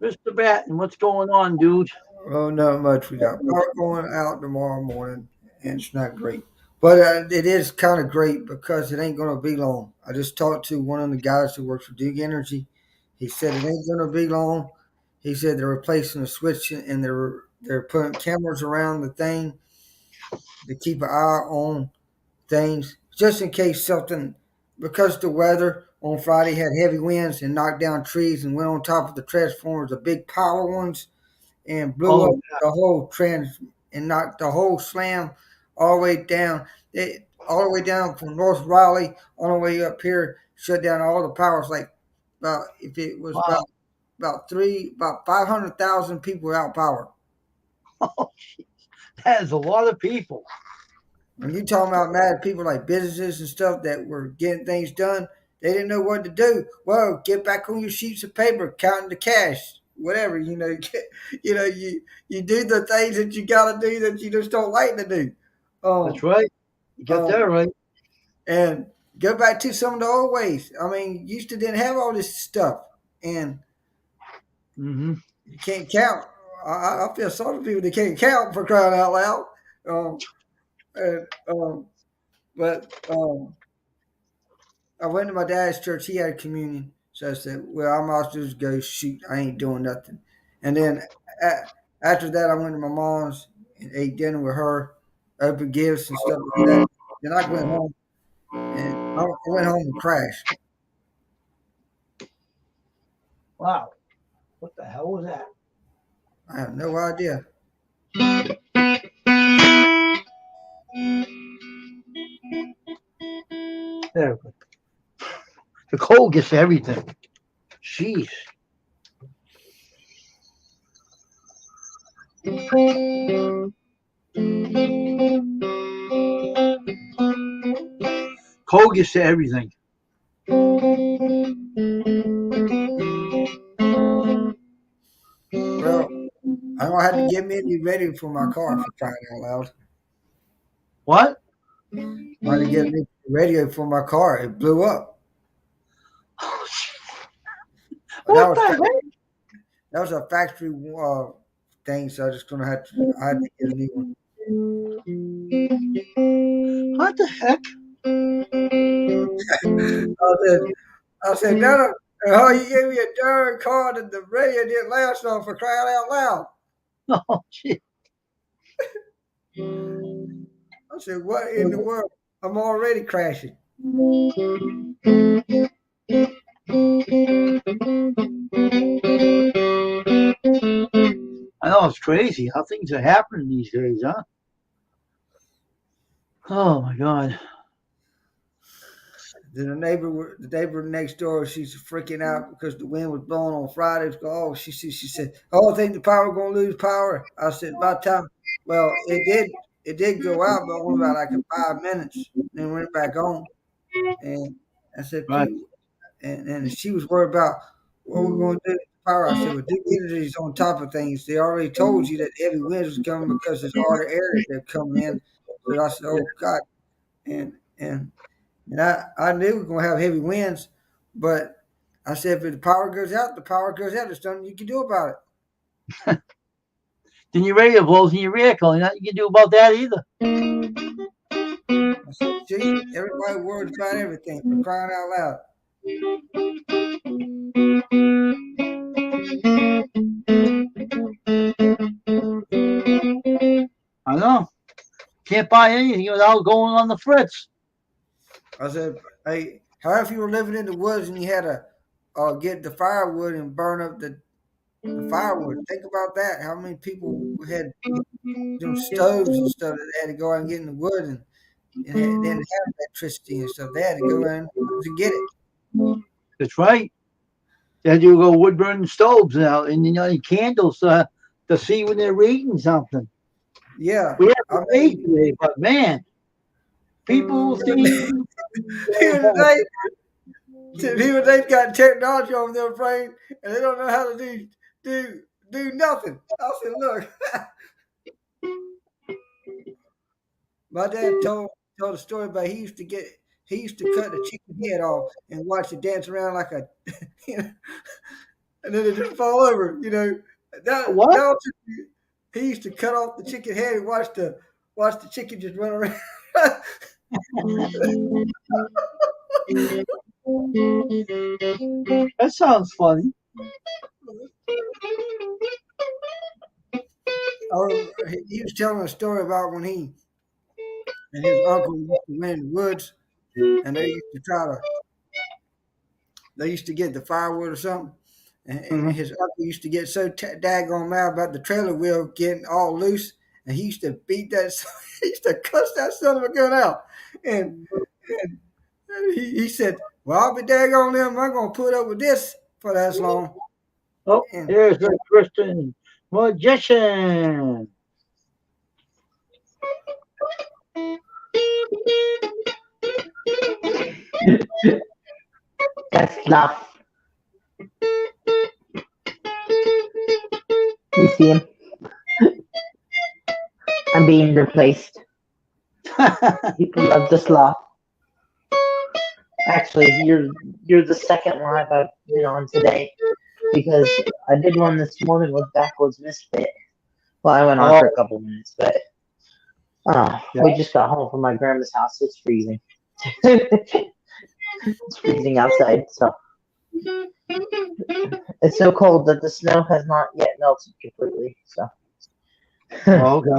Mr. Batten, what's going on, dude? Oh, not much. We got power going out tomorrow morning, and it's not great. But it is kind of great because it ain't going to be long. I just talked to one of the guys who works for Duke Energy. He said it ain't going to be long. He said they're replacing the switch and they're putting cameras around the thing to keep an eye on things just in case something, because the weather on Friday had heavy winds and knocked down trees and went on top of the transformers, the big power ones, and blew up Oh, the whole trans and knocked the whole slam all the way down. All the way down from North Raleigh on the way up here, shut down all the powers. Like about if it was wow. about 500,000 people without power. Oh, that is a lot of people. When you talking about mad people like businesses and stuff that were getting things done, they didn't know what to do. Well, get back on your sheets of paper, counting the cash, whatever. You do the things that you got to do that you just don't like to do. That's Um, right. You got that um, right. and go back to some of the old ways. I mean, used to didn't have all this stuff, and Mm-hmm. you can't count. I feel sorry for people that can't count for crying out loud. Um, and, but I went to my dad's church. He had communion. So I said, well, I might as well just go shoot. I ain't doing nothing. And then after that, I went to my mom's and ate dinner with her, opened gifts and stuff like that. Then I went home and I went home and crashed. Wow. What the hell was that? I have no idea. There. The cold gets everything. Jeez. Cold gets to everything. Well, I'm going to have to get me a new radio for my car for crying out loud. What? I had to get a new radio for my car. It blew up. But What the heck? that was a factory thing, so I just gonna have to. I had to get a new one. What the heck? I said, no, no. Oh, you gave me a darn card and the radio didn't last long for crying out loud. Oh, gee. I said, what in the world? I'm already crashing. I know it's crazy how things are happening these days, huh? Oh my God. Then the neighbor next door, she's freaking out because the wind was blowing on Friday. Oh, she said, "Oh, I think the power going to lose power." I said, "By the time, well, it did go out, but only about like 5 minutes. Then went back on." And I said, Right. "Phew." And she was worried about what we're going to do with the power. I said, "Well, Duke Energy's on top of things. They already told you that heavy winds was coming because there's harder air that they're coming in." So I said, "Oh God," and and and I knew we were going to have heavy winds, but I said, if the power goes out, the power goes out. There's nothing you can do about it. Then your radio blows in your vehicle, and nothing you can do about that either. I said, see, everybody worries about everything for crying out loud. I know. Can't buy anything without going on the fritz. I said, hey, how if you were living in the woods and you had to get the firewood and burn up the firewood? Think about that. How many people had stoves and stuff that they had to go out and get in the wood and they didn't have electricity and stuff. They had to go in to get it. That's right. Then you go wood burning stoves now, and candles to see when they're reading something. Yeah, We have I the faith mean, today, but man, people seem even today, people they've got technology on their brain and they don't know how to do do nothing. I said, look, my dad told a story about he used to cut a chicken head off and watch it dance around like a you know, and then it just fall over. what? That was he used to cut off the chicken head and watch the chicken just run around. That sounds funny. He was telling a story about when he and his uncle used to went in the woods and they used to get the firewood or something. And Mhm. his uncle used to get so daggone mad about the trailer wheel getting all loose, and he used to beat that. He used to cuss that son of a gun out, and he said, "Well, I'll be daggone them. I'm gonna put up with this for that long." Oh, And here's the Christian magician. That's love. You see him? I'm being replaced. People love this laugh. Actually, you're the second live I've been on today because I did one this morning with Backwards Misfit. Well, I went on Oh, for a couple minutes, but yeah. we just got home from my grandma's house. It's freezing. It's freezing outside, so it's so cold that the snow has not yet melted completely. So Oh, okay.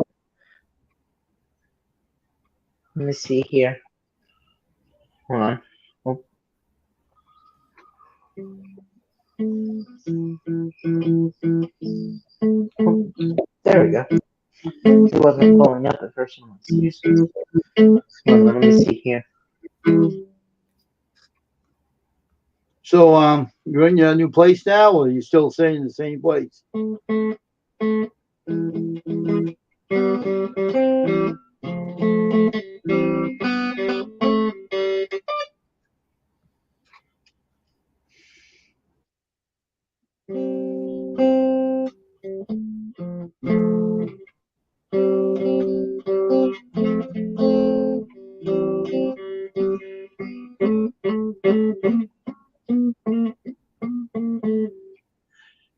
let me see here. Hold on. Oh, there we go. It wasn't pulling up at first. Let me see here. So, you're in your new place now, or are you still staying in the same place?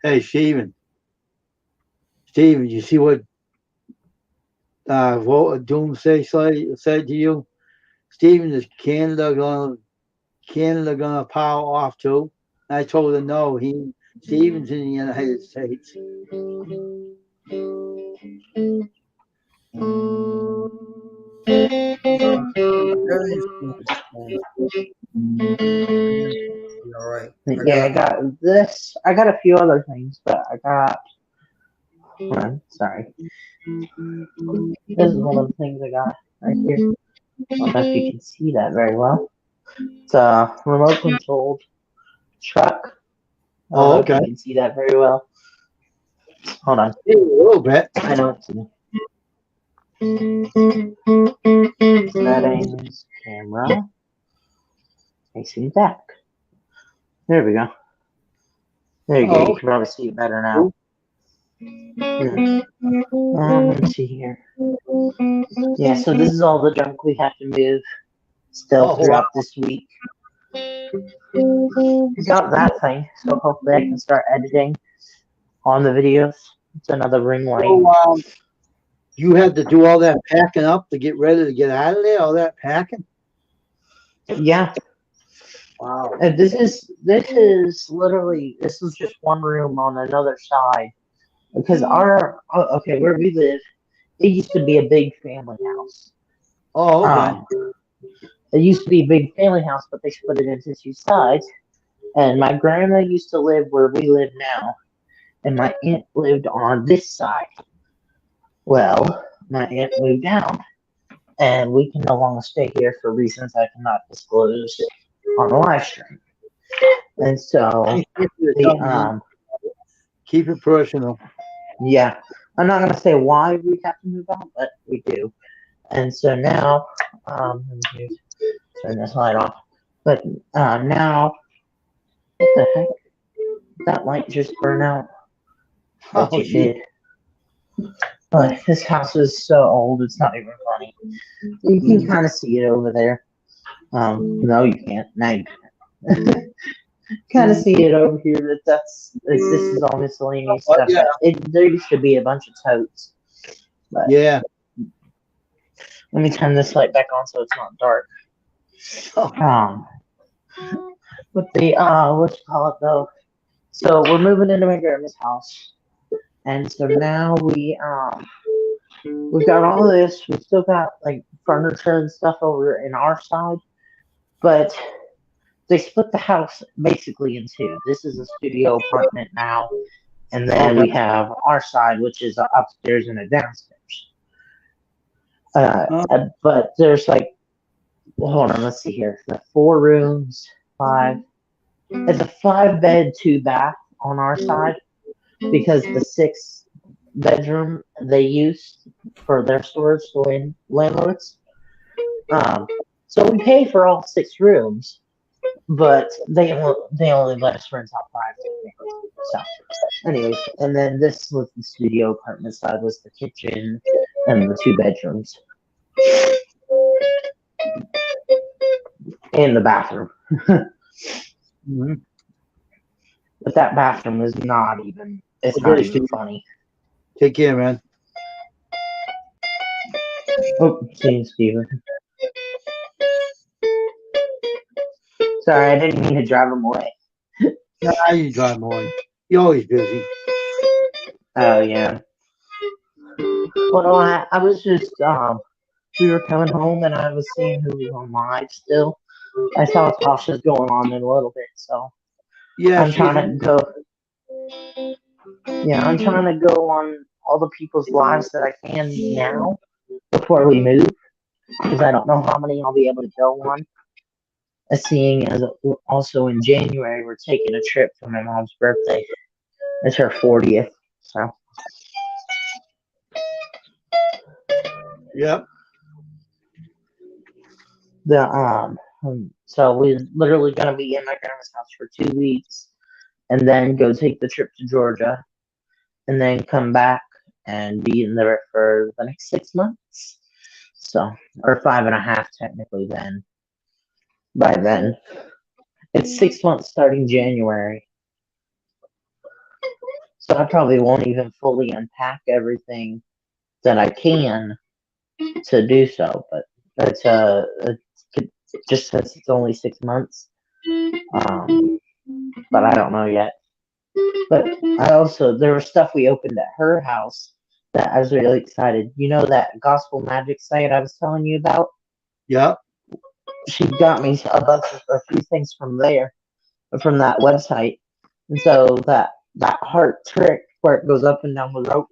Hey, Steven. Steven, you see what Doomsday said to you? Steven, is Canada gonna power off too? I told her no. Steven's in the United States. everything's all right. I Yeah, I got got this. I got a few other things, but I got. Hold on, sorry. This is one of the things I got right here. I don't know if you can see that very well. It's a remote controlled truck. I don't Oh, know if okay. you can see that very well. Hold on. Yeah, a little bit. I know it's settings, camera, facing back. There we go. There you go. You Oh, can probably see it better now. Yeah. Let me see here. Yeah, so this is all the junk we have to move still oh, wow. throughout this week. We got that thing, so hopefully I can start editing on the videos. It's another ring light. So, you had to do all that packing up to get ready to get out of there. All that packing. Yeah, Wow. and this is literally this is just one room on another side because okay, where we live, it used to be a big family house. Oh, okay. It used to be a big family house, but they split it into two sides. And my grandma used to live where we live now, and my aunt lived on this side. Well, my aunt moved down, and we can no longer stay here for reasons I cannot disclose on the live stream. And so, the Keep it personal. yeah, I'm not gonna say why we have to move out, but we do. And so now, let me turn this light off. But now, what the heck? That light just burned out. But Oh, it did. But this house is so old, it's not even funny. You can kind of see it over there. No, you can't. Now you can. Kind of see it over here. This is all miscellaneous stuff. yeah. There used to be a bunch of totes. But Yeah. let me turn this light back on so it's not dark. But the what you call it though? So we're moving into my grandma's house, and so now we've got all of this. We still got like furniture and stuff over in our side, but they split the house basically in two. This is a studio apartment now, and then we have our side, which is upstairs and a downstairs. But there's like, hold on, let's see here. The 4 rooms, 5. It's a 5-bed, 2-bath on our side because the 6-bedroom they use for their storage, the landlords. So we pay for all 6 rooms, but they only let us rent out 5 technically. So, anyways, and then this was the studio apartment side, was the kitchen and the 2 bedrooms and the bathroom. Mm-hmm. But that bathroom is not even. It's not even funny. Take care, man. Oh, see you, Steven. Sorry, I didn't mean to drive him away. Nah, you drive him away. You're always busy. Oh yeah. Well, I was just we were coming home and I was seeing who was on live still. I saw Tasha's going on in a little bit, so Yeah, I'm trying to go. Yeah, I'm trying to go on all the people's lives that I can now before we move, because I don't know how many I'll be able to go on. Seeing as also in January we're taking a trip for my mom's birthday. It's her 40th, so. Yep. So we're literally gonna be in my grandma's house for 2 weeks, and then go take the trip to Georgia, and then come back and be in there for the next 6 months. So, or 5.5 technically. Then, by then, it's 6 months starting January. So I probably won't even fully unpack everything that I can to do so, but it's just since it's only 6 months. But I don't know yet. But there was stuff we opened at her house that I was really excited. You know that gospel magic site I was telling you about? Yep. She got me a few things from there, from that website. And so that heart trick where it goes up and down the rope,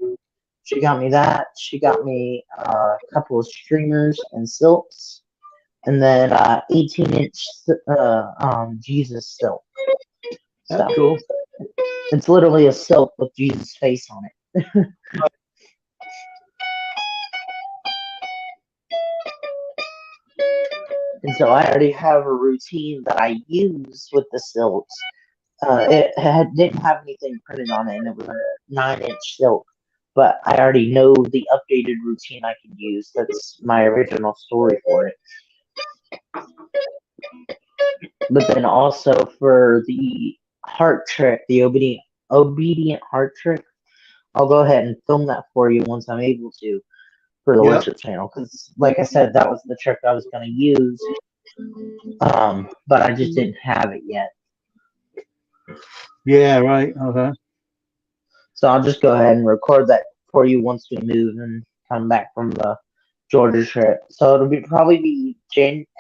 she got me that. She got me a couple of streamers and silks. and then 18-inch Jesus silk. That's So cool. it's literally a silk with Jesus' face on it. And so I already have a routine that I use with the silks. Didn't have anything printed on it, and it was a 9-inch silk. But I already know the updated routine I can use. That's my original story for it. But then also for the heart trick, the obedient heart trick, I'll go ahead and film that for you once I'm able to for the Yep. worship channel. Because, like I said, that was the trick I was going to use. But I just didn't have it yet. Yeah, right. Okay. So I'll just go ahead and record that for you once we move and come back from the Georgia trip. So it'll probably be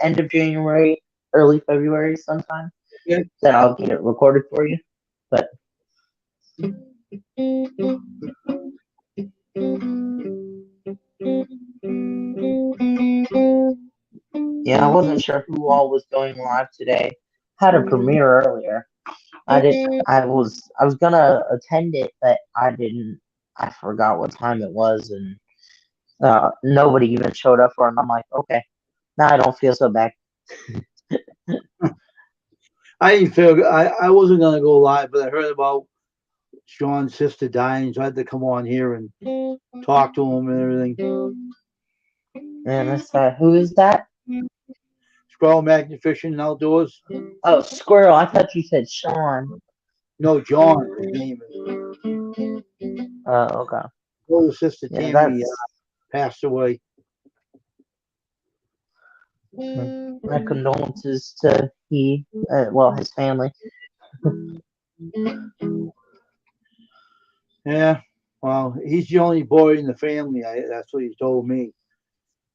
end of January, early February sometime. Yeah. That I'll get it recorded for you. But yeah, I wasn't sure who all was going live today. Had a premiere earlier. I didn't. I was gonna attend it, but I didn't. I forgot what time it was, and nobody even showed up for it. And I'm like, okay, now I don't feel so bad. I didn't feel I wasn't gonna go live, but I heard about Sean's sister dying, so I had to come on here and talk to him and everything. And I said, who is that? Squirrel Magnet Fishing and Outdoors. Oh, Squirrel. I thought you said Sean. No, John. His name is. Oh, okay. Older sister Yeah, Tammy that's. passed away. My condolences to his family. Yeah. Well, he's the only boy in the family. That's what he told me.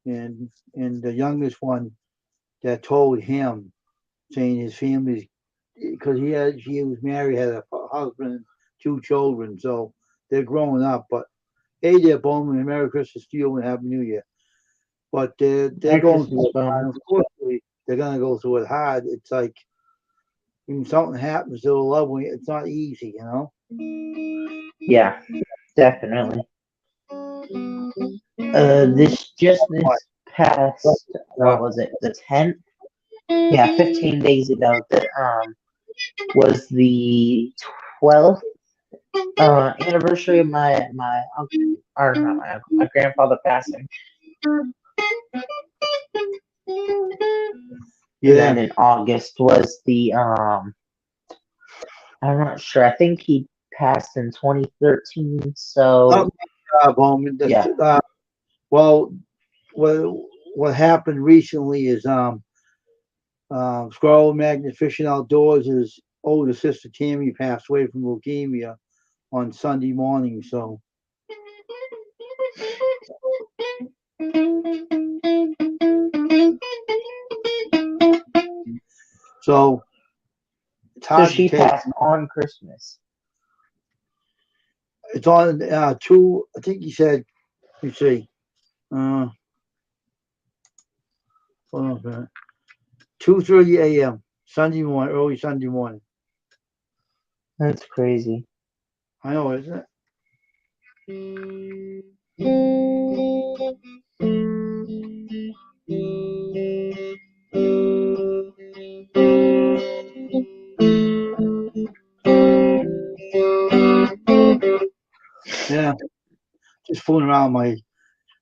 And the youngest one that told him, saying his family's, because he was married, had a husband and 2 children, so they're growing up. But hey, there, Bowman, Merry Christmas to you and Happy New Year. But they're Merry going Christmas, through it, Bowman. and of course they're gonna go through it hard. It's like when something happens to a loved one, it's not easy, you know. Yeah, definitely. This past, what was it, the 10th? Yeah, 15 days ago, that was the 12th anniversary of my uncle, or not my uncle, my grandfather passing. And then Yeah. in August was the I'm not sure. I think he passed in 2013. So Bowman. yeah, Well, what happened recently is Squirrel Magnet Fishing Outdoors, his older sister Tammy passed away from leukemia on Sunday morning. So it's so hard to she take. passed on Christmas. It's on two. I think he said. Let me see. Hold on a minute. 2:30 a.m. Sunday morning, early Sunday morning. That's crazy. I know, isn't it? Yeah, just fooling around my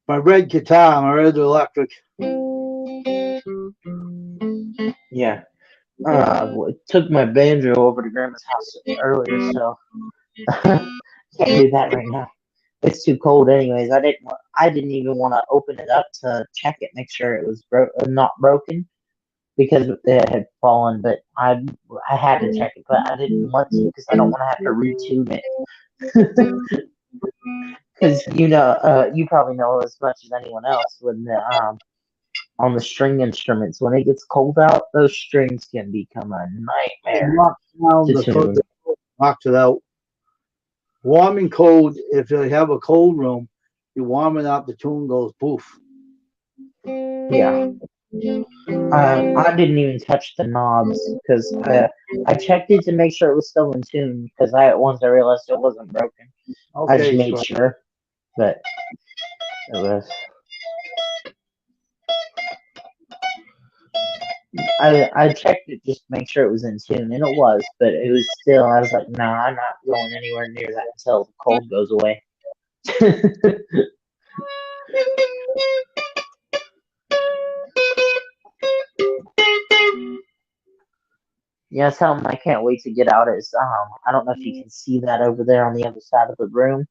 red guitar, my red electric. Yeah. Took my banjo over to Grandma's house earlier, so can't do that right now. It's too cold, anyways. I didn't even want to open it up to check it, make sure it was not broken because it had fallen. But I had to check it, but I didn't want to because I don't want to have to retune it. Because you probably know as much as anyone else when on the string instruments, when it gets cold out, those strings can become a nightmare Down to tune. knocks it out. Warm and cold. If they have a cold room, you warm it up, the tune goes poof. Yeah. I didn't even touch the knobs because I checked it to make sure it was still in tune. Because once I realized it wasn't broken, I just Okay, made so sure. But it was. I checked it just to make sure it was in tune, and it was. But it was still. I was like, nah, I'm not going anywhere near that until the cold goes away. Yeah, something I can't wait to get out is I don't know if you can see that over there on the other side of the room.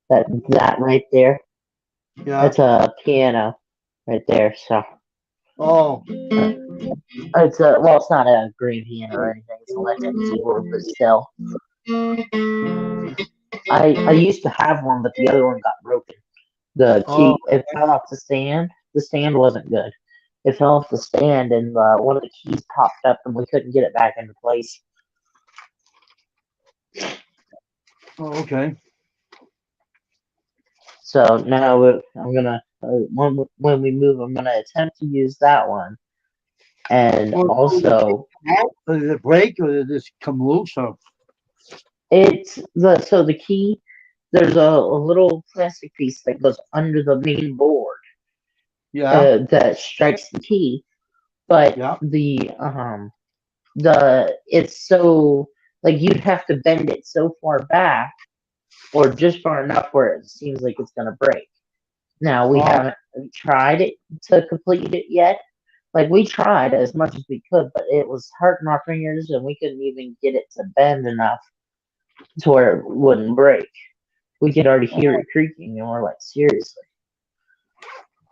That right there. yeah. That's a piano right there. So Oh, uh, it's a well, it's not a green piano or anything. It's an electric keyboard, but still, I used to have one, but the other one got broken. The oh, key it fell off the stand. The stand wasn't good. It fell off the stand, and one of the keys popped up, and we couldn't get it back into place. okay. So now I'm gonna when we move, I'm gonna attempt to use that one, and Well, also did it break or did this come loose? Or? it's the key. There's a little plastic piece that goes under the main board Yeah, that strikes the key, but yeah. the it's so like you'd have to bend it so far back or just far enough where it seems like it's gonna break. Now we Oh, haven't tried it to complete it yet. Like we tried as much as we could, but it was hurting our fingers, and we couldn't even get it to bend enough to where it wouldn't break. We could already hear oh. it creaking, and we're like, seriously.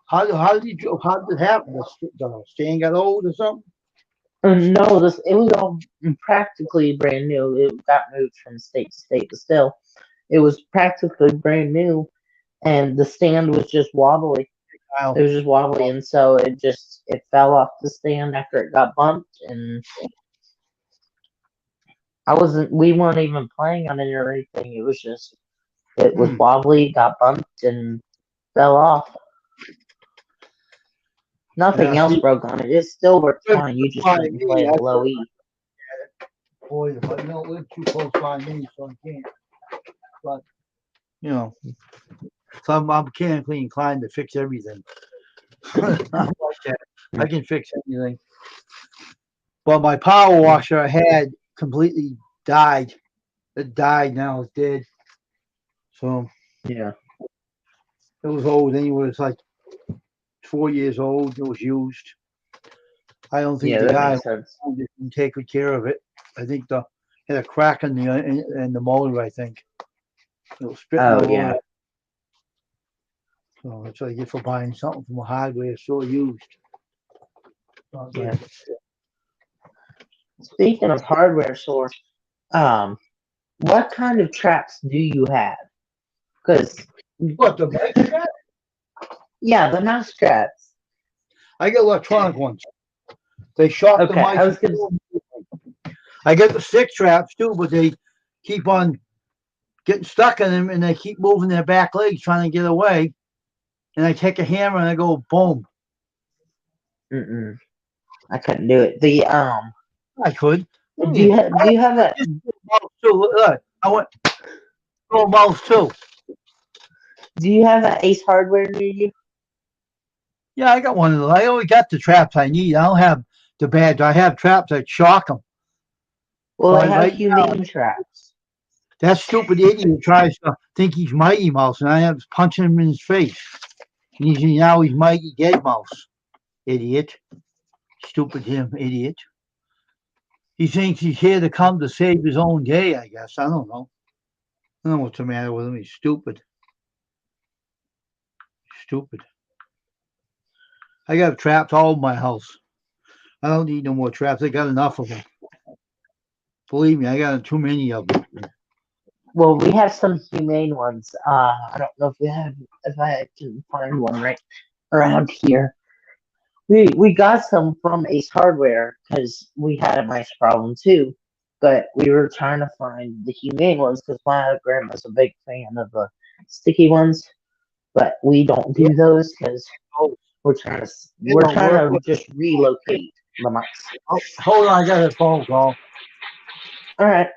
How did it happen? The stand got old or something? No, this it was all practically brand new. It got moved from state to state, but still, it was practically brand new, and the stand was just wobbly. It Kyle. was just wobbly, and so it fell off the stand after it got bumped, and we weren't even playing on it or anything. It was just it was Hmm. wobbly, got bumped, and fell off. Yeah, Nothing else see, broke on it. It still works live fine. You close just by couldn't me. play it That's below E. boy, but you don't live too close by me, so I can't. But you know, so I'm mechanically inclined to fix everything. I'm like that. I can fix anything. But my power washer I had completely died. It died. Now it's dead. So Yeah, it was old anyway. It's like 4 years old. It was used. I don't think yeah, the that guy makes sense. didn't take good care of it. I think the had a crack in the motor. I think it was spitting Oh all over. yeah, So that's what I get for buying something from a hardware store used. Not yeah. good. Speaking of hardware stores, um, what kind of traps do you have? Because What the mouse trap? yeah, the mouse traps. I get electronic ones. They shock the Okay, I mice. was gonna. I get the stick traps too, but they keep on getting stuck in them and they keep moving their back legs trying to get away. And I take a hammer and I go boom. Mm-mm, I couldn't do it. The I could. What do do you? you have a Just mouse too. Look, I went throw a mouse too. Ace Hardware near you? Yeah, I got one of those. I always got the traps I need. I don't have the bad. I have traps that shock them. Well, they But have right now, humane traps. that stupid idiot tries to think he's Mighty Mouse, and I have to punch him in his face. And now he's Mighty Dead Mouse. Idiot. Stupid him, idiot. He thinks he's here to come to save his own day, I guess. I don't know. I don't know what's the matter with him. He's stupid. Stupid. I got traps all over my house. I don't need no more traps. I got enough of them. Believe me, I got too many of them. Well, we have some humane ones. I don't know if I can find one right around here. We got some from Ace Hardware because we had a mice problem too, but we were trying to find the humane ones because my grandma's a big fan of the sticky ones, but we don't do those because We're don't trying work to with. just relocate the mics. Oh, hold on, I got a phone call. All right.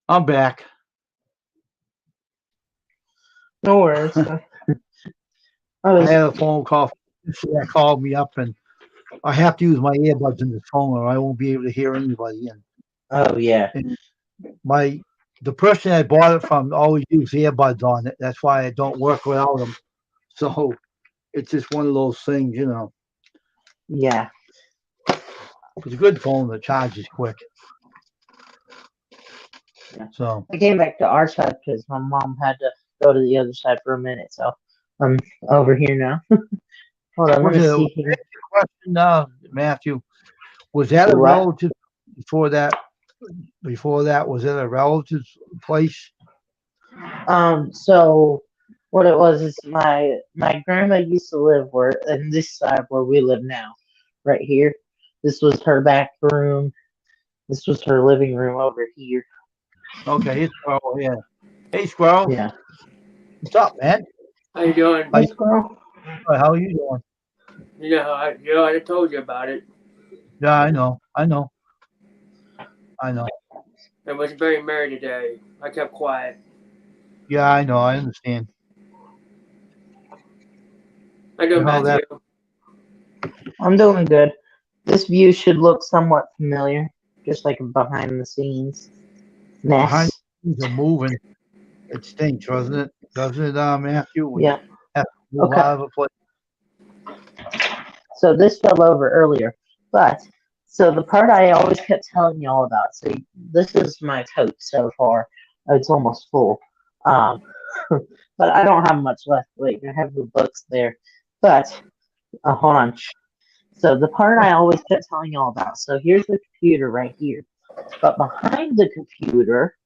I'm back. No worries. I I was. had a phone call. That called me up, and I have to use my earbuds in the phone, or I won't be able to hear anybody. Oh yeah. And my the person I bought it from always uses earbuds on it. That's why I don't work without them. So it's just one of those things, you know. Yeah. It's a good phone. The charge is quick. Yeah. So I came back to our side because my mom had to go to the other side for a minute, so I'm over here now. Hold on, let was me it see here. question, Matthew? Was that a What? relative before that? Before that, was it a relative's place? So what it was is my grandma used to live where in this side where we live now, right here. This was her back room. This was her living room over here. Okay, it's Squirrel. Yeah. Hey, Squirrel. Yeah. What's up, man? How you doing? How Hey, you, squirrel. how you doing? You know, I told you about it. Yeah, I know. I know. I know. I was very merry today. I kept quiet. Yeah, I know. I understand. I know, You know Matthew. that I'm doing good. This view should look somewhat familiar, just like a behind the scenes behind mess. the scenes are moving. It stinks, doesn't it? Doesn't it, Matthew? When you Yeah. have to move Okay. out of a place. So this fell over earlier, but so the part I always kept telling y'all about. So this is my tote so far. It's almost full. Um, but I don't have much left. Wait, I have the books there. But hold on. So the part I always kept telling y'all about. So here's the computer right here. But behind the computer,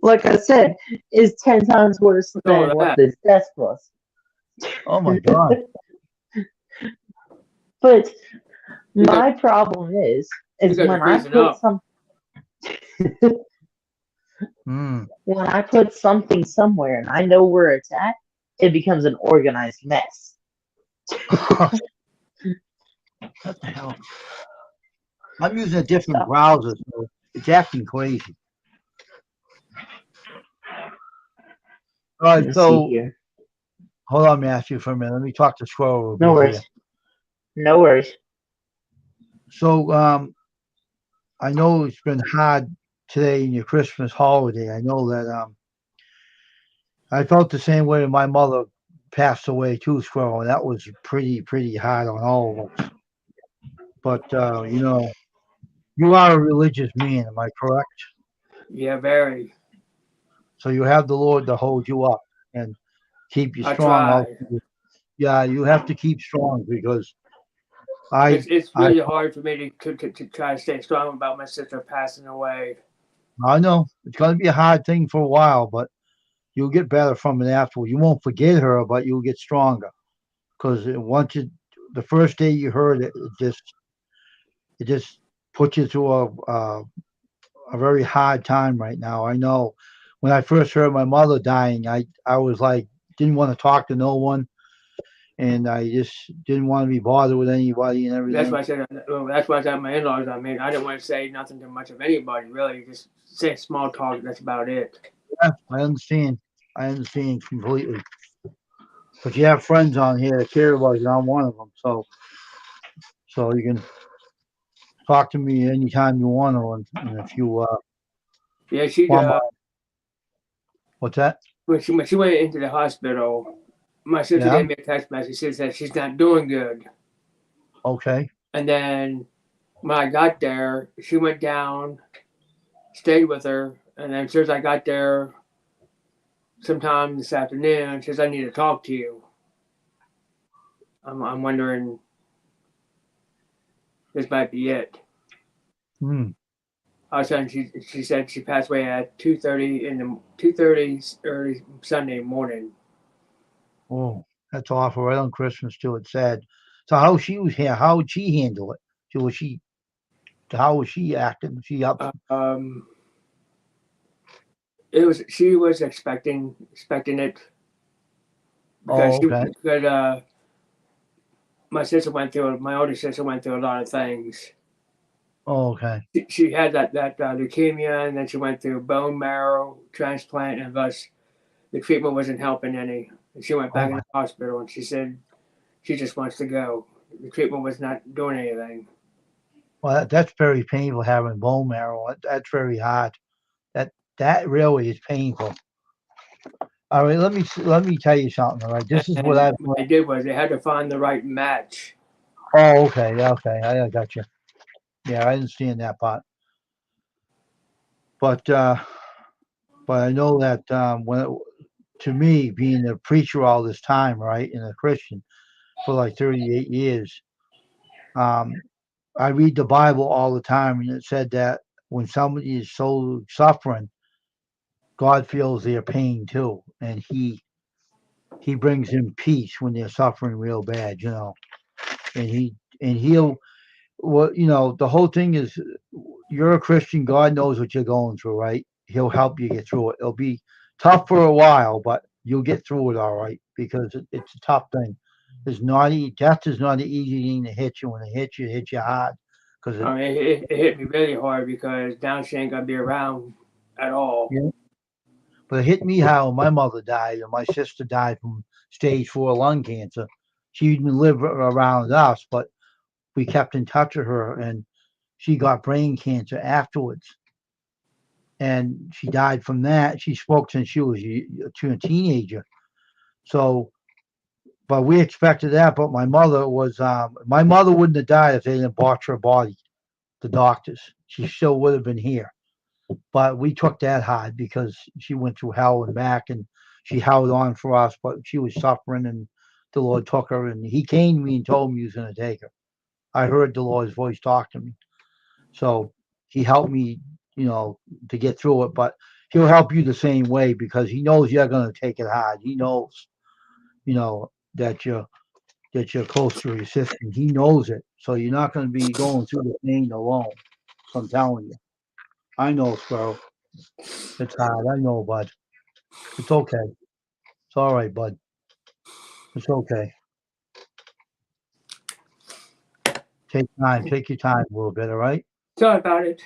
like I said, is 10 times worse What's wrong than with what that? this desk was. Oh my God. But You got my problem is you got to when I freezing put up. some Hmm. when I put something somewhere and I know where it's at, it becomes an organized mess. What the hell? I'm using a So different browser, so it's acting crazy. All let right, me see so here. hold on, Matthew, for a minute. Let me talk to Squirrel a No bit here. worries. No worries. So, I know it's been hard today in your Christmas holiday. I know that I felt the same way when my mother passed away too, Squirrel, and that was pretty hard on all of us. But you are a religious man, am I correct? Yeah, very. So you have the Lord to hold you up and keep you I strong. try. Yeah, you have to keep strong because I It's I really hard for me to try to stay strong about my sister passing away. I know it's going to be a hard thing for a while, but you'll get better from it afterward. You won't forget her, but you'll get stronger because once the first day you heard it, it just puts you through a very hard time right now. I know when I first heard my mother dying, I was like didn't want to talk to no one, and I just didn't want to be bothered with anybody and That's everything. why I said. That's why I got my in-laws. I mean, I didn't want to say nothing to much of anybody. Really, just say small talk. That's about it. Yeah, I understand. I understand completely. But you have friends on here that care about you. I'm one of them, so you can talk to me anytime you want to, and if you Yeah, she want my what's that? when she went into the hospital, my sister Yeah, gave me a text message. She said she's not doing good. okay. And then when I got there, she went down, stayed with her, and then as soon as I got there sometime this afternoon, she says I need to talk to you. I'm wondering this might be it. Hmm. All of a sudden, she said she passed away at 2:30 in the 2:30 early Sunday morning. Oh, that's awful. Right on Christmas too. It's sad. So how she was here? How would she handle it? So was she? How was she acting? Was she up? Um, it was she was expecting it because Oh, okay. my older sister went through a lot of things. Oh, okay. She had that leukemia, and then she went through bone marrow transplant, and thus the treatment wasn't helping any. And she went Oh back in my. the hospital, and she said she just wants to go. The treatment was not doing anything. Well, that's very painful having bone marrow. That's very hard. That really is painful. All right, let me tell you something. All right, this is what And I've what learned. they did was they had to find the right match. Oh, okay, yeah, okay, I got you. Yeah, I understand that part. But I know that to me, being a preacher all this time, right, and a Christian for like 38 years, um, I read the Bible all the time, and it said that when somebody is so suffering, God feels their pain too, and He brings them peace when they're suffering real bad, and he'll the whole thing is you're a Christian. God knows what you're going through, right? He'll help you get through it. It'll be tough for a while, but you'll get through it all right because it's a tough thing. Death is not an easy thing to hit you. When it hits you hard because I mean, it hit me really hard because now she ain't gonna be around at all. yeah. But it hit me how my mother died and my sister died from stage 4 lung cancer. She didn't live around us, but we kept in touch with her, and she got brain cancer afterwards. And she died from that. She smoked since she was a teenager. So, but we expected that. But my mother wouldn't have died if they didn't botch her body. The doctors, she still would have been here. But we took that hard because she went through hell and back, and she held on for us. But she was suffering, and the Lord took her. And He came to me and told me He was going to take her. I heard the Lord's voice talk to me, so He helped me, to get through it. But He'll help you the same way because He knows you're going to take it hard. He knows, that you're close to your sister. He knows it, so you're not going to be going through the pain alone. So I'm telling you, I know, Squirrel. It's hard. I know, bud. It's okay. It's all right, bud. It's okay. Take time. Take your time a little bit, all right? Sorry about it.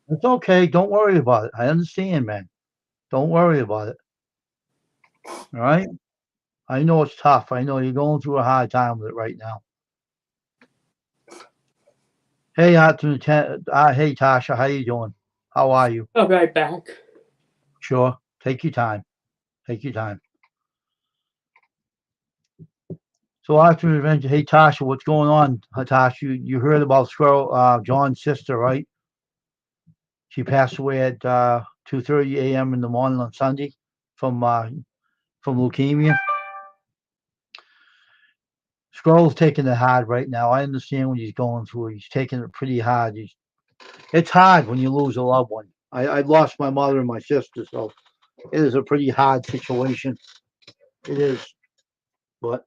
It's okay. Don't worry about it. I understand, man. Don't worry about it. All right? I know it's tough. I know you're going through a hard time with it right now. Hey, hey, Tasha, how you doing? How are you? I'll be right back. Sure. Take your time. Take your time. So after the event, hey, Tasha, what's going on? Tasha, you heard about Squirrel, John's sister, right? She passed away at 2:30 a.m. in the morning on Sunday from leukemia. Squirrel's taking it hard right now. I understand what he's going through. He's taking it pretty hard. It's hard when you lose a loved one. I lost my mother and my sister, so it is a pretty hard situation. It is, but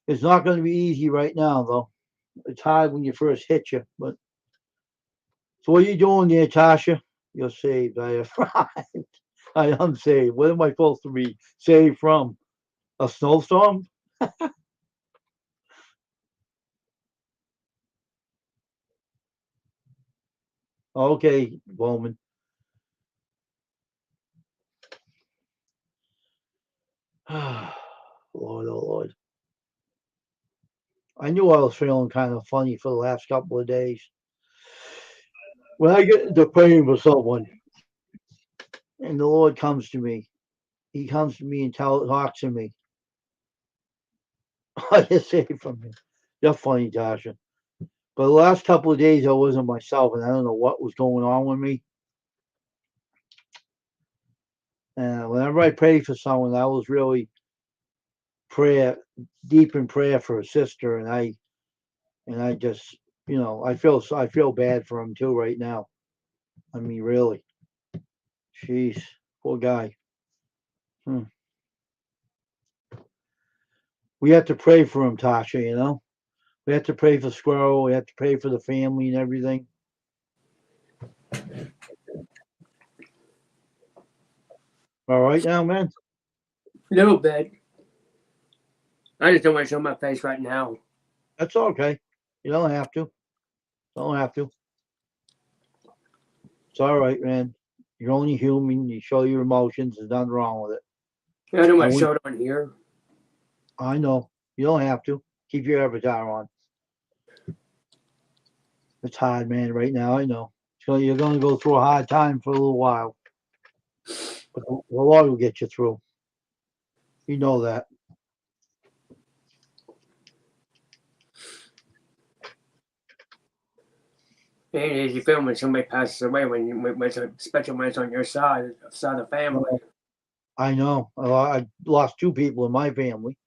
it's not going to be easy right now, though. It's hard when you first hit you, but so what are you doing there, Tasha? You're saved. I arrived. I am saved. What am I supposed to be saved from? A snowstorm? Okay, Bowman. Lord, oh Lord. I knew I was feeling kind of funny for the last couple of days. When I get into praying for someone and the Lord comes to me, He comes to me and talks to me. I get saved from Him. You're funny, Tasha. But the last couple of days I wasn't myself, and I don't know what was going on with me. And whenever I prayed for someone, I was really deep in prayer for a sister, and I just, I feel bad for him too right now. I mean, really, jeez, poor guy. We have to pray for him, Tasha. We have to pray for Squirrel. We have to pray for the family and everything. All right now, man. A little bit. I just don't want to show my face right now. That's okay. You don't have to. Don't have to. It's all right, man. You're only human. You show your emotions. There's nothing wrong with it. I don't want to show it on here. I know. You don't have to. Keep your avatar on. It's hard, man, right now. I know. So you're going to go through a hard time for a little while. But the Lord will get you through. You know that. It ain't easy feeling when somebody passes away, especially when it's on your side of the family. I know. I lost 2 people in my family.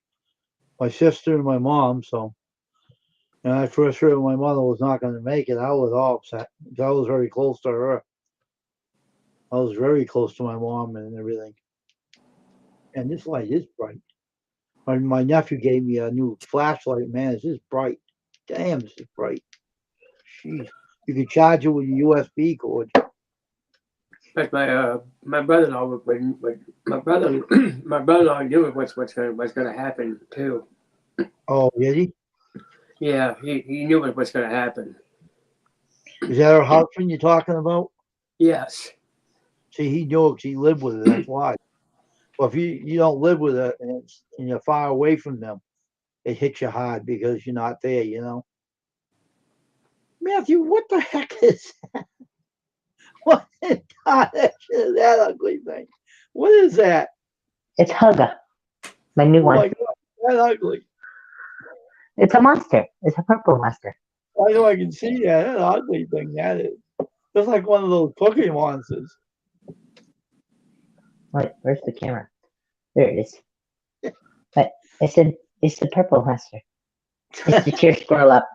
My sister and my mom, so. And I first heard my mother was not going to make it. I was all upset. I was very close to her. I was very close to my mom and everything. And this light is bright. My nephew gave me a new flashlight. Man, this is bright. Damn, this is bright. Jeez. You can charge it with a USB cord. But my brother-in-law, my brother-in-law knew what's gonna happen too. Oh, did he? Yeah, he knew what's gonna happen. Is that her husband you're talking about? Yes. See, he knew it 'cause he lived with it. That's why. Well, if you don't live with it and you're far away from them, it hits you hard because you're not there. Matthew, what the heck is that? What is that ugly thing? What is that? It's Hugga, my new Oh one. my God, that ugly. It's a monster. It's a purple monster. I know I can see that. That ugly thing that is. Just like one of those cookie monsters. Wait, where's the camera? There it is. But it's the purple monster. It's the tear scroll up.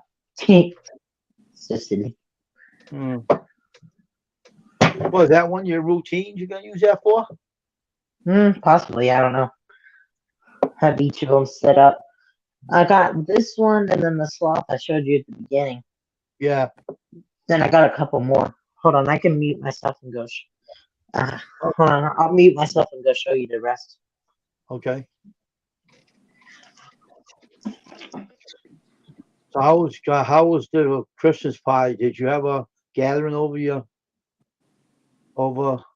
So silly. Well, is that one of your routines you're gonna use that for? Possibly. I don't know. Have each of them set up. I got this one and then the sloth I showed you at the beginning. Yeah. Then I got a couple more. Hold on, I can mute myself and go. Hold on, I'll mute myself and go show you the rest. Okay. So how was the Christmas party? Did you have a gathering over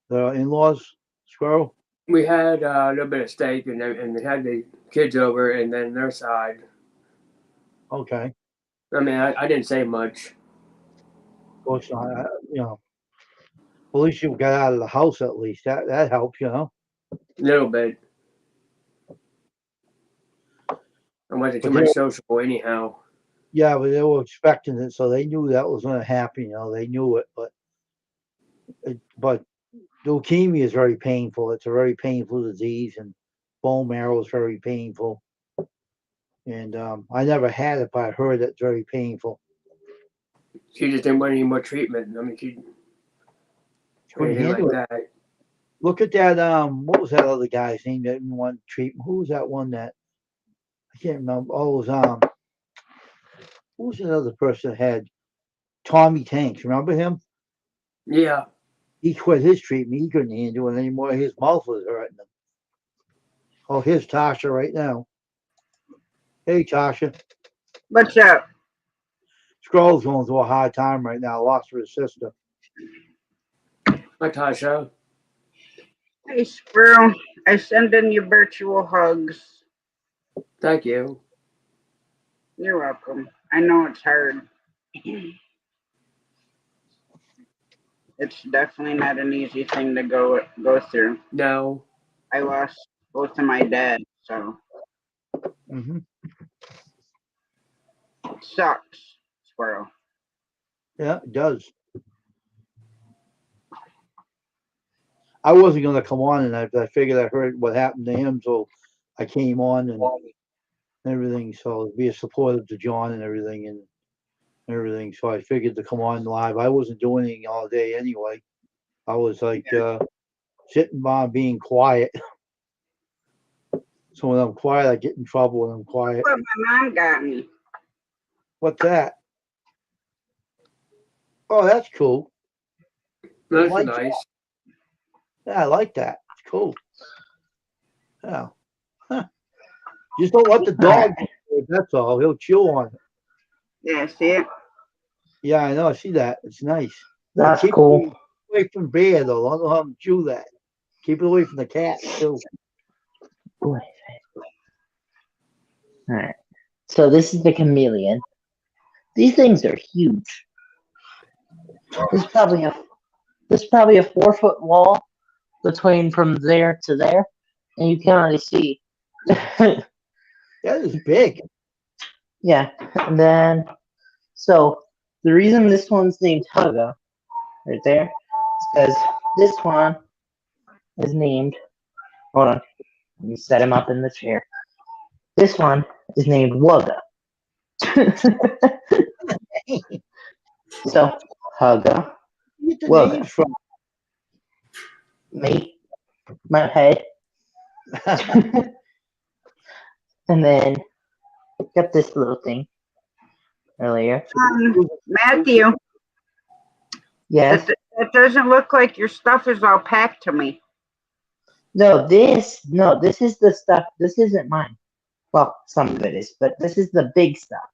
the in-laws, Squirrel? We had a little bit of steak, and they had the kids over, and then their side. Okay. I mean, I didn't say much. Of course not. At least you got out of the house. At least that helps. A little bit. I wasn't too But much sociable anyhow. Yeah, but they were expecting it, so they knew that was going to happen. They knew it, but leukemia is very painful. It's a very painful disease, and bone marrow is very painful. And I never had it, but I heard it's very painful. She just didn't want any more treatment. I mean, she Couldn't anything handle like it. that. Look at that. What was that other guy's name that didn't want treatment? Who was that one that I can't remember? Oh, it was who was another person that had Tommy Tanks? Remember him? Yeah. He quit his treatment. He couldn't handle it anymore. His mouth was hurting him. Oh, here's Tasha right now. Hey, Tasha. What's up? Scroll's going through a hard time right now. Lost her sister. Hi, Tasha. Hey, Squirrel. I send in your virtual hugs. Thank you. You're welcome. I know it's hard. It's definitely not an easy thing to go through. No. I lost both of my dads, so Mm-hmm. it sucks, Squirrel. Yeah, it does. I wasn't going to come on, and I figured I heard what happened to him, so I came on and everything. So be a supportive to John and everything. So I figured to come on live. I wasn't doing anything all day anyway. I was like sitting by being quiet. So when I'm quiet, I get in trouble when I'm quiet. What my mom got me. What's that? Oh, that's cool. That's like nice. Yeah, I like that. It's cool. Yeah. Huh. Just don't let the dog do it, that's all. He'll chew on it. Yeah, see it? Yeah, I know. I see that. It's nice. That's Keep cool. it away from bear, though. Don't let him chew that. Keep it away from the cat, too. All right. So this is the chameleon. These things are huge. There's probably a 4-foot wall between from there to there, and you can already see. That is big. Yeah, and then so the reason this one's named Hugga right there is because this one is named. Hold on, let me set him up in the chair. This one is named Wugga. So Hugga, Where get the Wugga, names from? me, my head, and then got this little thing earlier. Matthew, Yes. it doesn't look like your stuff is all packed to me. No, this is the stuff. This isn't mine. Well, some of it is, but this is the big stuff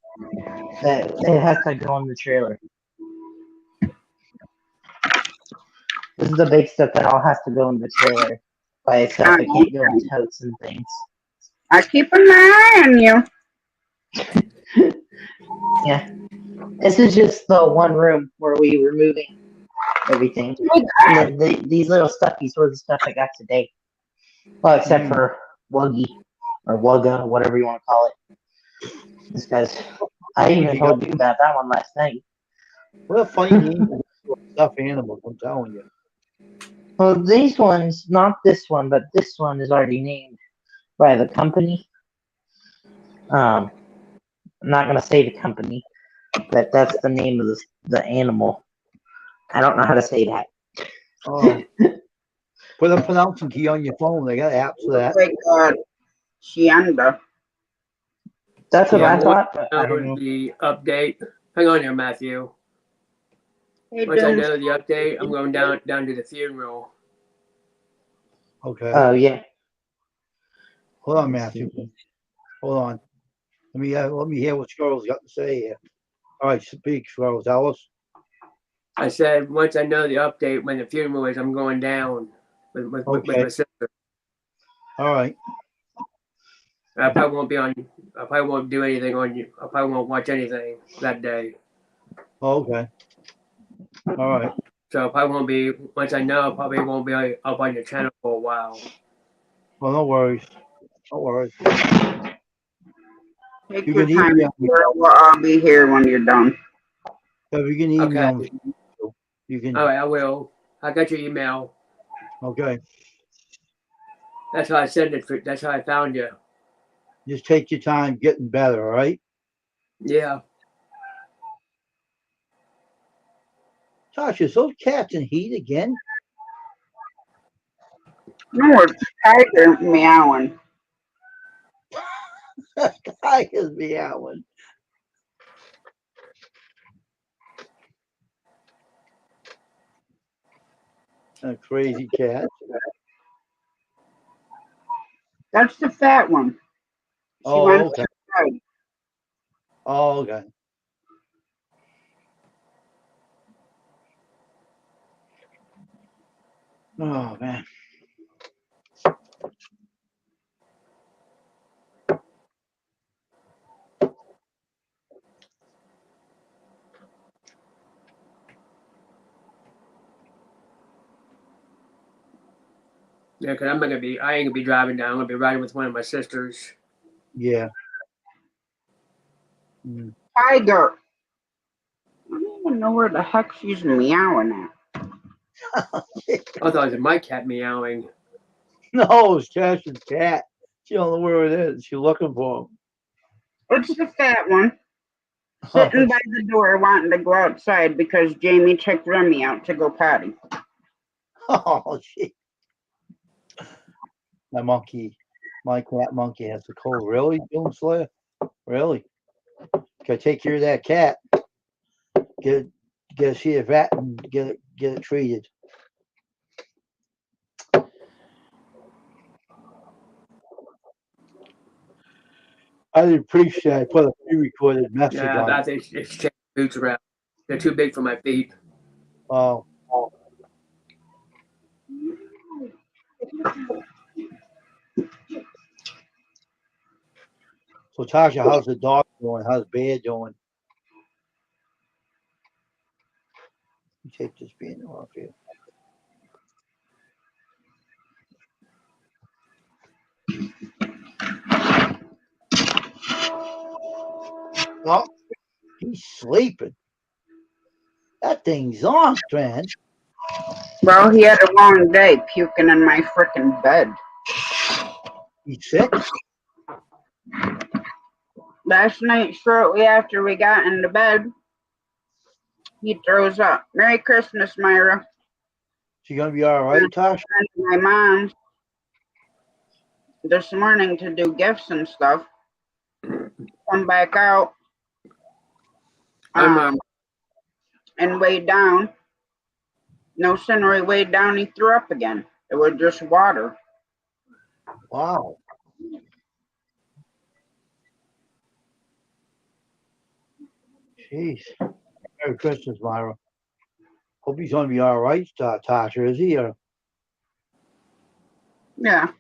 that it has to go on the trailer. This is the big stuff that all has to go in the trailer by itself. It can't go in totes and things. I keep an eye on you. Yeah. This is just the one room where we were moving everything. And these little stuffies were the stuff I got today. Well, except for Wuggy or Wugga, whatever you want to call it. This guy's. I even told you about that one last night. What a funny name for stuffed animals, I'm telling you. Well, these ones, not this one, but this one is already named by the company. I'm not gonna say the company, but that's the name of the animal. I don't know how to say that. Oh. Put a pronouncing key on your phone. They got apps for that. Like Shianda. That's what Yeah, I thought, but I don't know. the update. Hang on here, Matthew. Hey, Once I Dooms. know the update, I'm going down to the funeral. Okay. Oh yeah. Hold on, Matthew. Hold on. Let me hear what Squirrel's got to say here. All right, speak, Squirrel. Tell us. I said once I know the update when the funeral is, I'm going down with Okay. my sister. All right. I probably won't be on. I probably won't do anything on you. I probably won't watch anything that day. Okay. All right. So I probably won't be. Once I know, I probably won't be up on your channel for a while. Well, no worries. No worries. Take You your can time. email me. I'll be here when you're done. If you can email Okay. me, you can. All right, I will. I got your email. Okay. That's how I sent it. That's how I found you. Just take your time getting better. All right. Yeah. Tasha, is those cats in heat again? No, it's Tiger meowing. Tiger's meowing. A crazy cat. That's the fat one. She Oh, wants okay. to fight. Oh, okay. Oh man. Yeah, because I'm not gonna be. I ain't gonna be driving down. I'm gonna be riding with one of my sisters. Yeah. Mm. Tiger. I don't even know where the heck she's meowing at. I thought it was my cat meowing. No, it's Tasha's cat. She don't know where it is. She's looking for him. It's the fat one. Sitting by the door wanting to go outside because Jamie took Remy out to go potty. Oh, shit. My cat monkey has a cold. Really, Doom Slayer? Really? Gotta take care of that cat. Get it see a vet and get it treated. I didn't appreciate I put a pre-recorded message Yeah, on. I think it's changed boots around. They're too big for my feet. Oh. So Tasha, how's the dog doing? How's Bear doing? You take this being off here. Oh, he's sleeping. That thing's on, man. Well, he had a long day puking in my frickin' bed. He's sick. Last night, shortly after we got into bed, he throws up. Merry Christmas, Myra. She gonna be all right, Tasha? My mom this morning to do gifts and stuff. Come back out and weighed down. No sooner he weighed down, he threw up again. It was just water. Wow. Jeez. Merry Christmas, Myra. Hope he's going to be all right, Tasha. Is he? Or Yeah.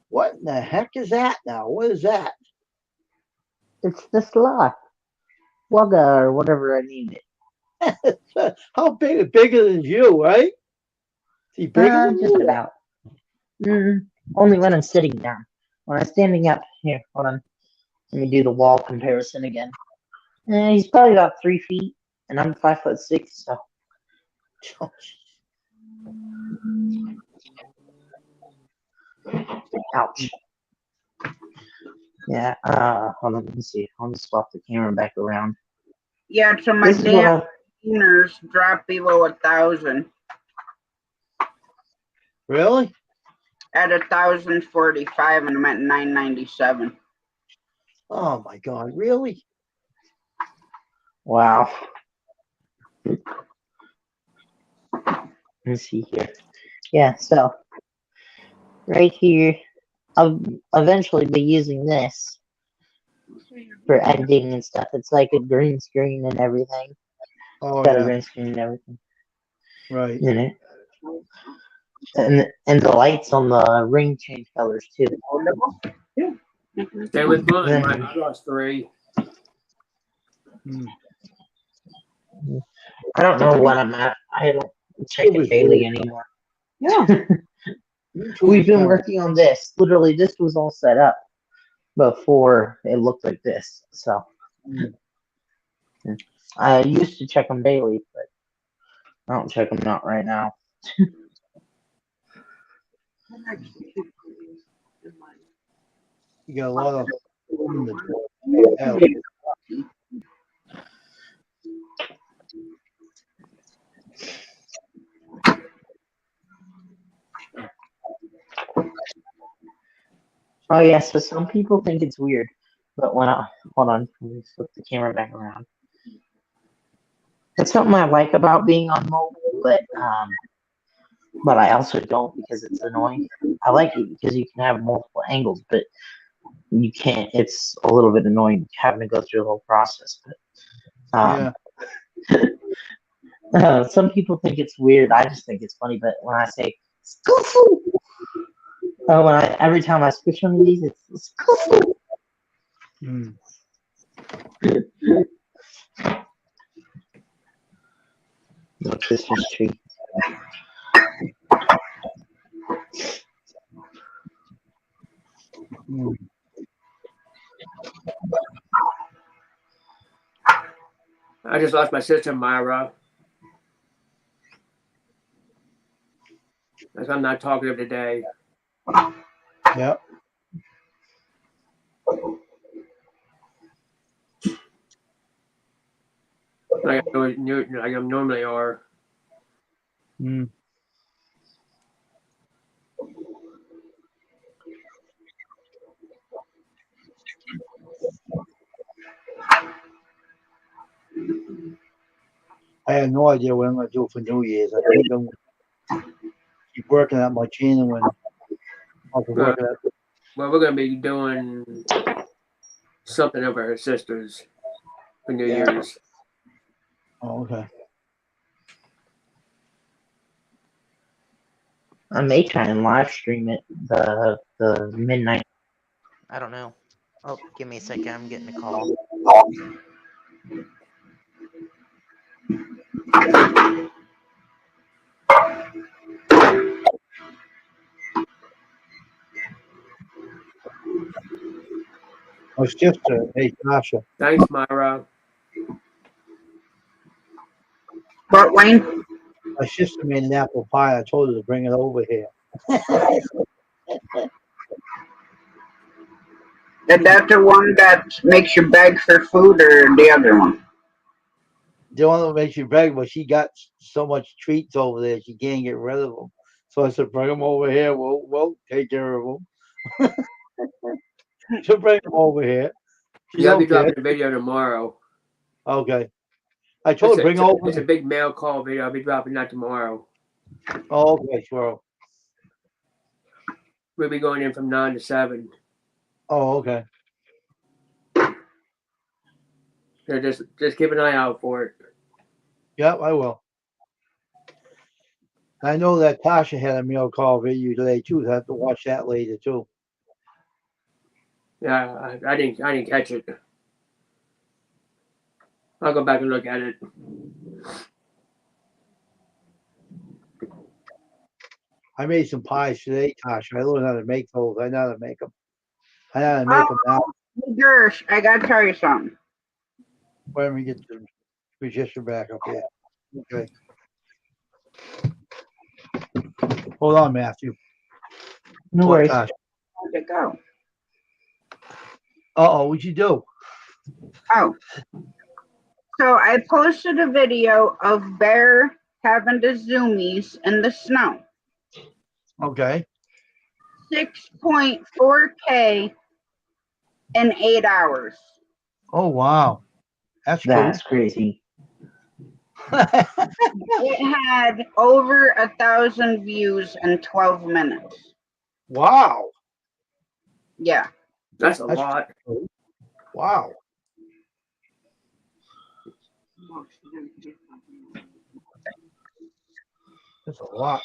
what in the heck is that now? What is that? It's the sloth. Wugga or whatever I named it. How big? Bigger than you, right? Is he bigger than Just you? about. Only when I'm sitting down. When I'm standing up, here, hold on. Let me do the wall comparison again. He's probably about 3 feet, and I'm 5'6", so. Ouch. Yeah, hold on, let me see. I'll just swap the camera back around. Yeah, so my This is what damn wieners dropped below 1,000 Really? at 1,045, and I'm at 997. Oh my God! Really? Wow. Let's see here. Yeah, so right here, I'll eventually be using this for editing and stuff. It's like a green screen and everything. Oh Got a yeah. green screen and everything Right. in it. And the lights on the ring change colors too. Stay with mine. Yeah. I lost 3. Hmm. I don't know what I'm at. I don't check It was it daily weird. anymore. Yeah. We've been kinda- working on this. Literally, this was all set up before it looked like this. So Hmm. I used to check them daily, but I don't check them out right now. You got a lot of in the door. Yeah. Oh yeah, so some people think it's weird, but when I hold on, let me flip the camera back around. It's something I like about being on mobile, but I also don't because it's annoying. I like it because you can have multiple angles, but you can't. It's a little bit annoying having to go through the whole process. But Yeah. some people think it's weird. I just think it's funny. But when I say "Skufu," every time I switch one of these, it's "Skufu." Hmm. No Christmas tree. Hmm. I just lost my sister, Myra. Like I'm not talking to her today. Yep. Like I normally are. Hmm. I have no idea what I'm going to do for New Year's. I think I'm going to keep working at my channel when I'll be working at. Well, we're gonna be doing something over her sister's for New Year's. Oh, okay. I may try and live stream it the midnight. I don't know. Oh, give me a second. I'm getting a call. My sister, hey Tasha, Thanks, Myra. But Wayne, my sister made an apple pie. I told her to bring it over here. is that the one that makes you beg for food, or the other one? The one that makes you beg, but she got so much treats over there, she can't get rid of them. So I said, bring them over here. We'll take care of them. She'll bring them over here. She Yeah, I'll be don't care. dropping a video tomorrow. Okay. I told her, bring over. It's a big mail call video. I'll be dropping that tomorrow. Oh, okay, sure. We'll be going in from 9 to 7. Oh, okay. So just keep an eye out for it. Yep, I will. I know that Tasha had a mail call video today too. So I have to watch that later too. Yeah, I didn't catch it. I'll go back and look at it. I made some pies today, Tasha. I learned how to make those. I know how to make them. I know how to make them now. Gersh, I gotta tell you something. Why don't we get the register back up here? Okay. Hold on, Matthew. No What, worries. Tasha? Where'd it go? What'd you do? Oh. So I posted a video of Bear having the zoomies in the snow. Okay. 6.4K in 8 hours. Oh wow, that's That's crazy. cool. It had over 1,000 views in 12 minutes. Wow. Yeah. That's a That's lot. cool. Wow. That's a lot.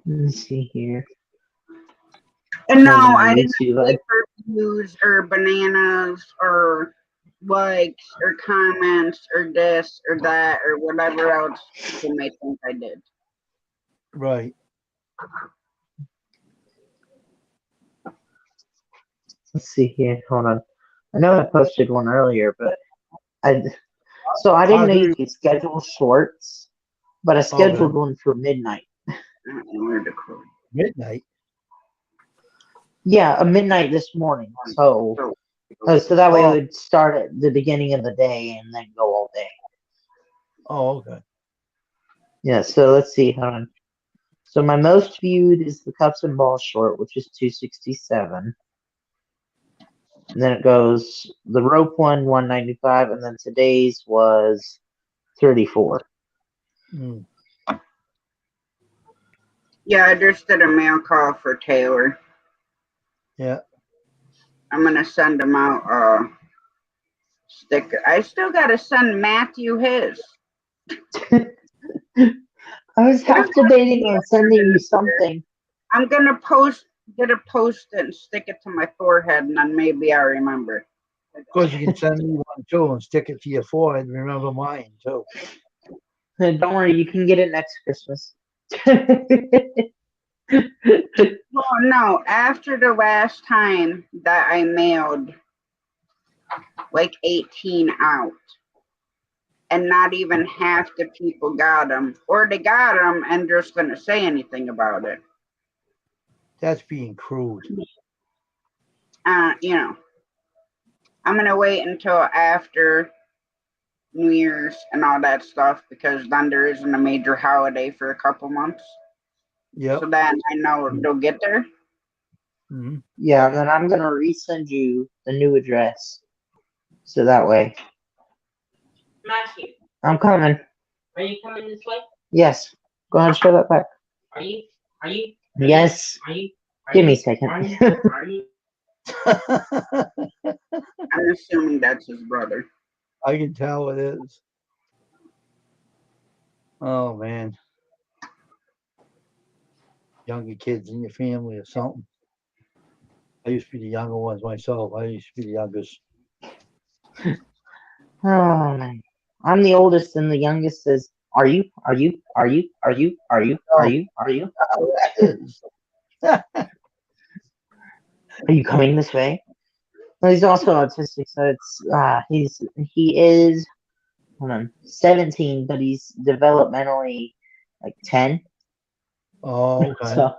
Let me see here. And no, On I didn't YouTube. wait for views or bananas or likes or comments or this or that or whatever else you may think I did. Right. Let's see here. Hold on. I know I posted one earlier, but I didn't know you could schedule shorts, but I scheduled one for midnight. Midnight. Yeah, a midnight this morning. So that way it would start at the beginning of the day and then go all day. Oh, okay. Yeah, so let's see. Hold on. So my most viewed is the cups and balls short, which is 267. And then it goes the rope one, 195, and then today's was 34. Mm. Yeah, I just did a mail call for Taylor. Yeah. I'm gonna send him out a sticker. I still gotta send Matthew his. I was half debating on sending you something. I'm gonna get a post-it and stick it to my forehead, and then maybe I'll remember. Of course, you can send me one too and stick it to your forehead and remember mine too. Don't worry, you can get it next Christmas. Oh no, after the last time that I mailed like 18 out, and not even half the people got them, or they got them and just gonna say anything about it. That's being crude. You know, I'm gonna wait until after New Year's and all that stuff because then there isn't a major holiday for a couple months. Yep. So then I know they'll get there. Mm-hmm. Yeah, and then I'm gonna resend you the new address, so that way. Matthew, I'm coming. are you coming this way? Yes. Go ahead, show that back. Are you? Are you? Yes. Are you? Give me a second. Are you? Are you? I'm assuming that's his brother. I can tell it is. Oh man. Younger kids in your family or something. I used to be the younger ones myself. I used to be the youngest. Oh man. I'm the oldest and the youngest is are you? Are you? Are you? Are you? Are you? Are you? Are you? Oh, that is. Are you coming this way? Well, he's also autistic, so it's he is hold on 17, but he's developmentally like 10. Oh, okay.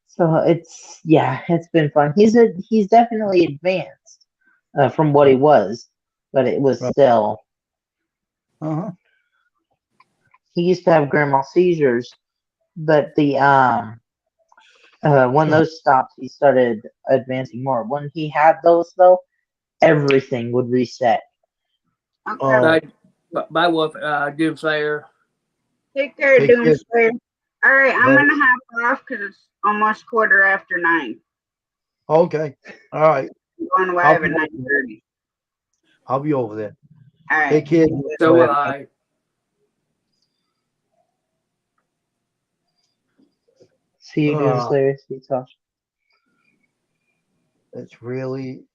So it's been fun. He's definitely advanced from what he was, but it was still. He used to have grand mal seizures, but the when those stopped, he started advancing more. When he had those though, everything would reset. Okay. Bye, Wolf. Doomslayer. Take care, Doomslayer. All right, I'm gonna hop off because it's almost 9:15. Okay. All right. I'm going I'll live be at over there. 9:30. I'll be over there. All Hey, right. kid. So will I. See you guys Uh, later. See you, Tosh. it's really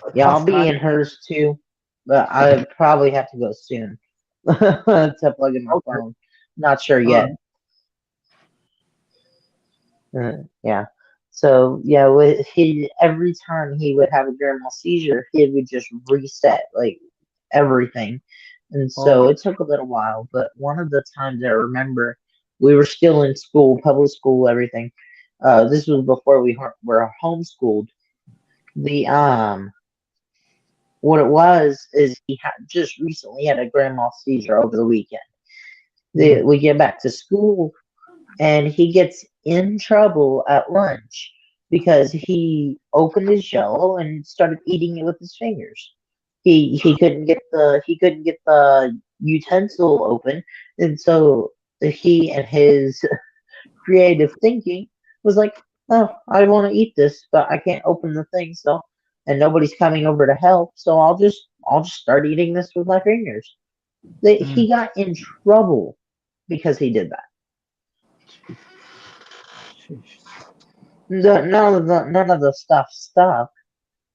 a Yeah, I'll tough be time. in hers too, but I probably have to go soon to plug in my Okay. phone. Not sure All yet. right. Yeah. So yeah, he every time he would have a grandma seizure, he would just reset like everything, and so Okay. it took a little while. But one of the times I remember, we were still in school, public school, everything. This was before we were homeschooled. The what it was is he had just recently had a grandma seizure over the weekend. Mm. We get back to school and he gets in trouble at lunch because he opened his jello and started eating it with his fingers. He couldn't get the utensil open, and so he and his creative thinking was like, "Oh, I want to eat this, but I can't open the thing, so and nobody's coming over to help, so I'll just start eating this with my fingers." Mm. He got in trouble because he did that. Sheesh. None of the stuff stuck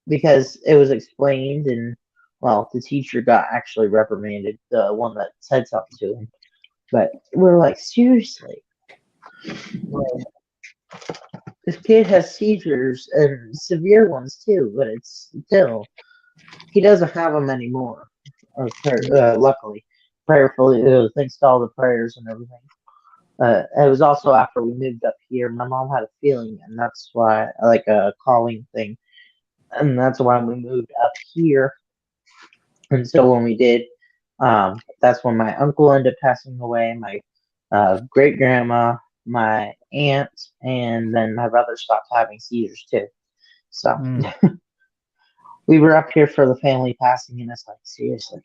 because it was explained, and well, the teacher got actually reprimanded, the one that said something to him. But we're like, seriously, Well, this kid has seizures and severe ones too, but it's still he doesn't have them anymore. Luckily, prayerfully, thanks to all the prayers and everything. It was also after we moved up here. My mom had a feeling, and that's why, like a calling thing, and that's why we moved up here. And so when we did, that's when my uncle ended up passing away, my great grandma, my aunt, and then my brother stopped having seizures too. So mm. we were up here for the family passing, and it's like, seriously.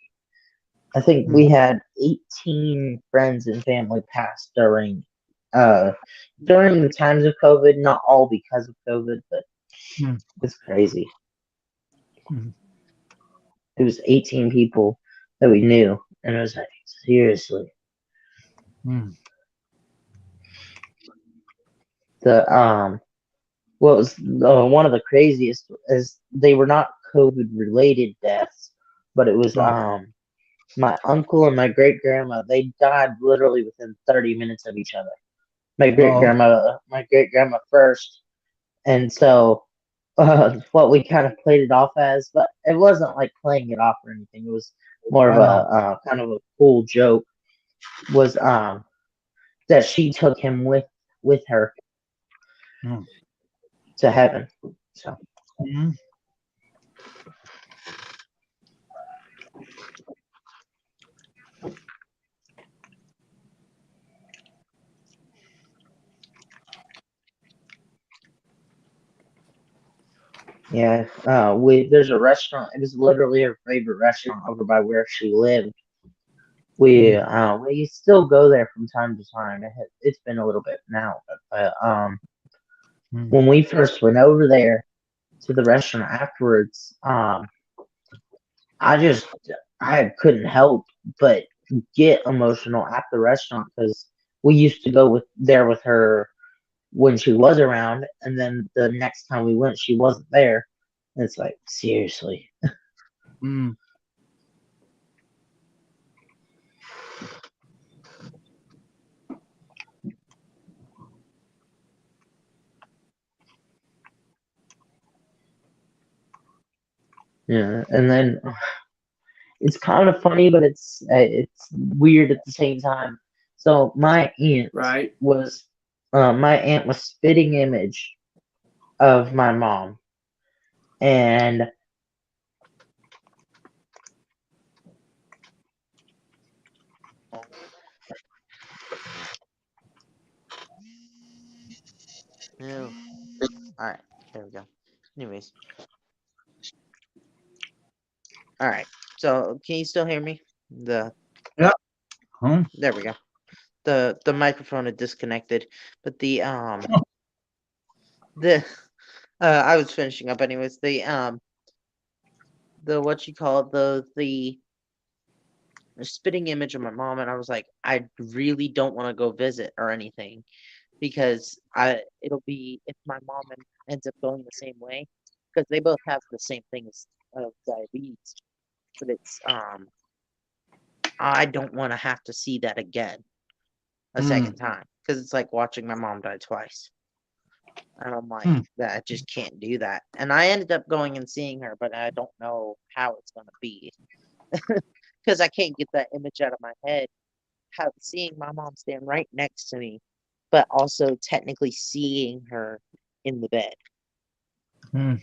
I think Mm. we had 18 friends and family pass uh, during the times of COVID, not all because of COVID, but Mm. it's crazy. Mm. It was 18 people that we knew, and it was like, seriously. Mm. The what was one of the craziest is they were not COVID related deaths, but it was Oh, my uncle and my great grandma. They died literally within 30 minutes of each other. oh, My great grandma first, and so what we kind of played it off as, but it wasn't like playing it off or anything. It was more of I a know. kind of a cool joke. Was that she took him with her Mm. to heaven. So Mm. yeah, we there's a restaurant. It was literally her favorite restaurant over by where she lived. Mm. We still go there from time to time. It's been a little bit now, but Mm. when we first went over there to the restaurant afterwards, I just I couldn't help but get emotional at the restaurant because we used to go with her when she was around, and then the next time we went, she wasn't there. And it's like, seriously. Mm. Yeah, and then it's kind of funny, but it's weird at the same time. So Right. my aunt was spitting image of my mom, and no, all right, there we go. Anyways, all right. So can you still hear me? Yeah. Hmm. There we go. The microphone had disconnected, but the I was finishing up anyways. The what you call it, the spitting image of my mom, and I was like, I really don't want to go visit or anything because it'll be if my mom ends up going the same way because they both have the same things of diabetes, but it's I don't want to have to see that again a second time because it's like watching my mom die twice. And I'm like, that I just can't do that. And I ended up going and seeing her, but I don't know how it's gonna be because I can't get that image out of my head. How seeing my mom stand right next to me, but also technically seeing her in the bed. Hmm.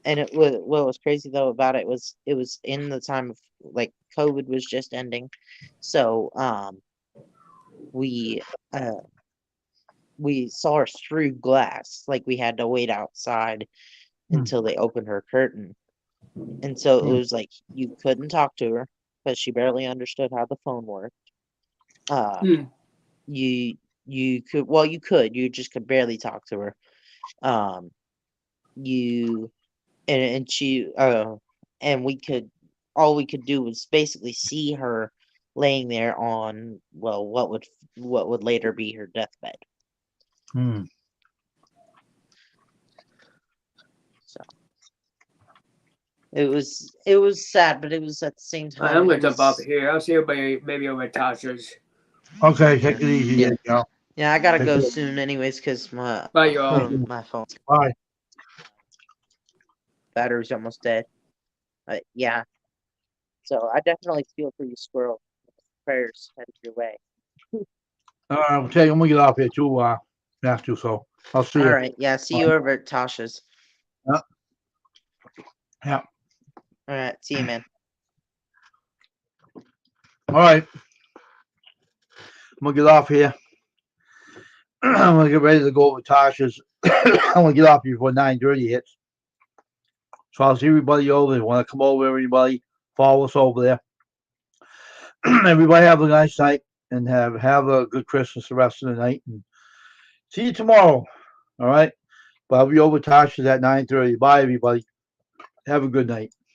And it was what was crazy though about it was in the time of like COVID was just ending, so we uh we saw her through glass, like we had to wait outside until they opened her curtain. And so it was like you couldn't talk to her because she barely understood how the phone worked. Hmm. You could well you could you just could barely talk to her. You and she and we could all we could do was basically see her laying there on well what would later be her deathbed. Hmm. So it was sad, but it was at the same time I'm it gonna jump off was here. I'll see everybody maybe over at Tasha's. Okay, take it easy. Yeah. You know. yeah I gotta Take go care. soon anyways because my Bye, y'all. my phone Bye. battery's almost dead. Yeah, so I definitely feel for you, Squirrel. Prayers headed your way. I'm gonna get off here too. Have to. So I'll see All you. right, yeah, see Bye. you over at Tasha's. Yeah. Yeah. All right, see you, man. All right. I'm gonna get off here. I'm gonna get ready to go over to Tasha's. I'm gonna get off before 9:30 hits. So I'll see everybody over there. Want to come over, everybody? Follow us over there. Everybody have a nice night and have a good Christmas the rest of the night. And see you tomorrow. All right. But I'll be over Tasha's at 9:30. Bye, everybody. Have a good night.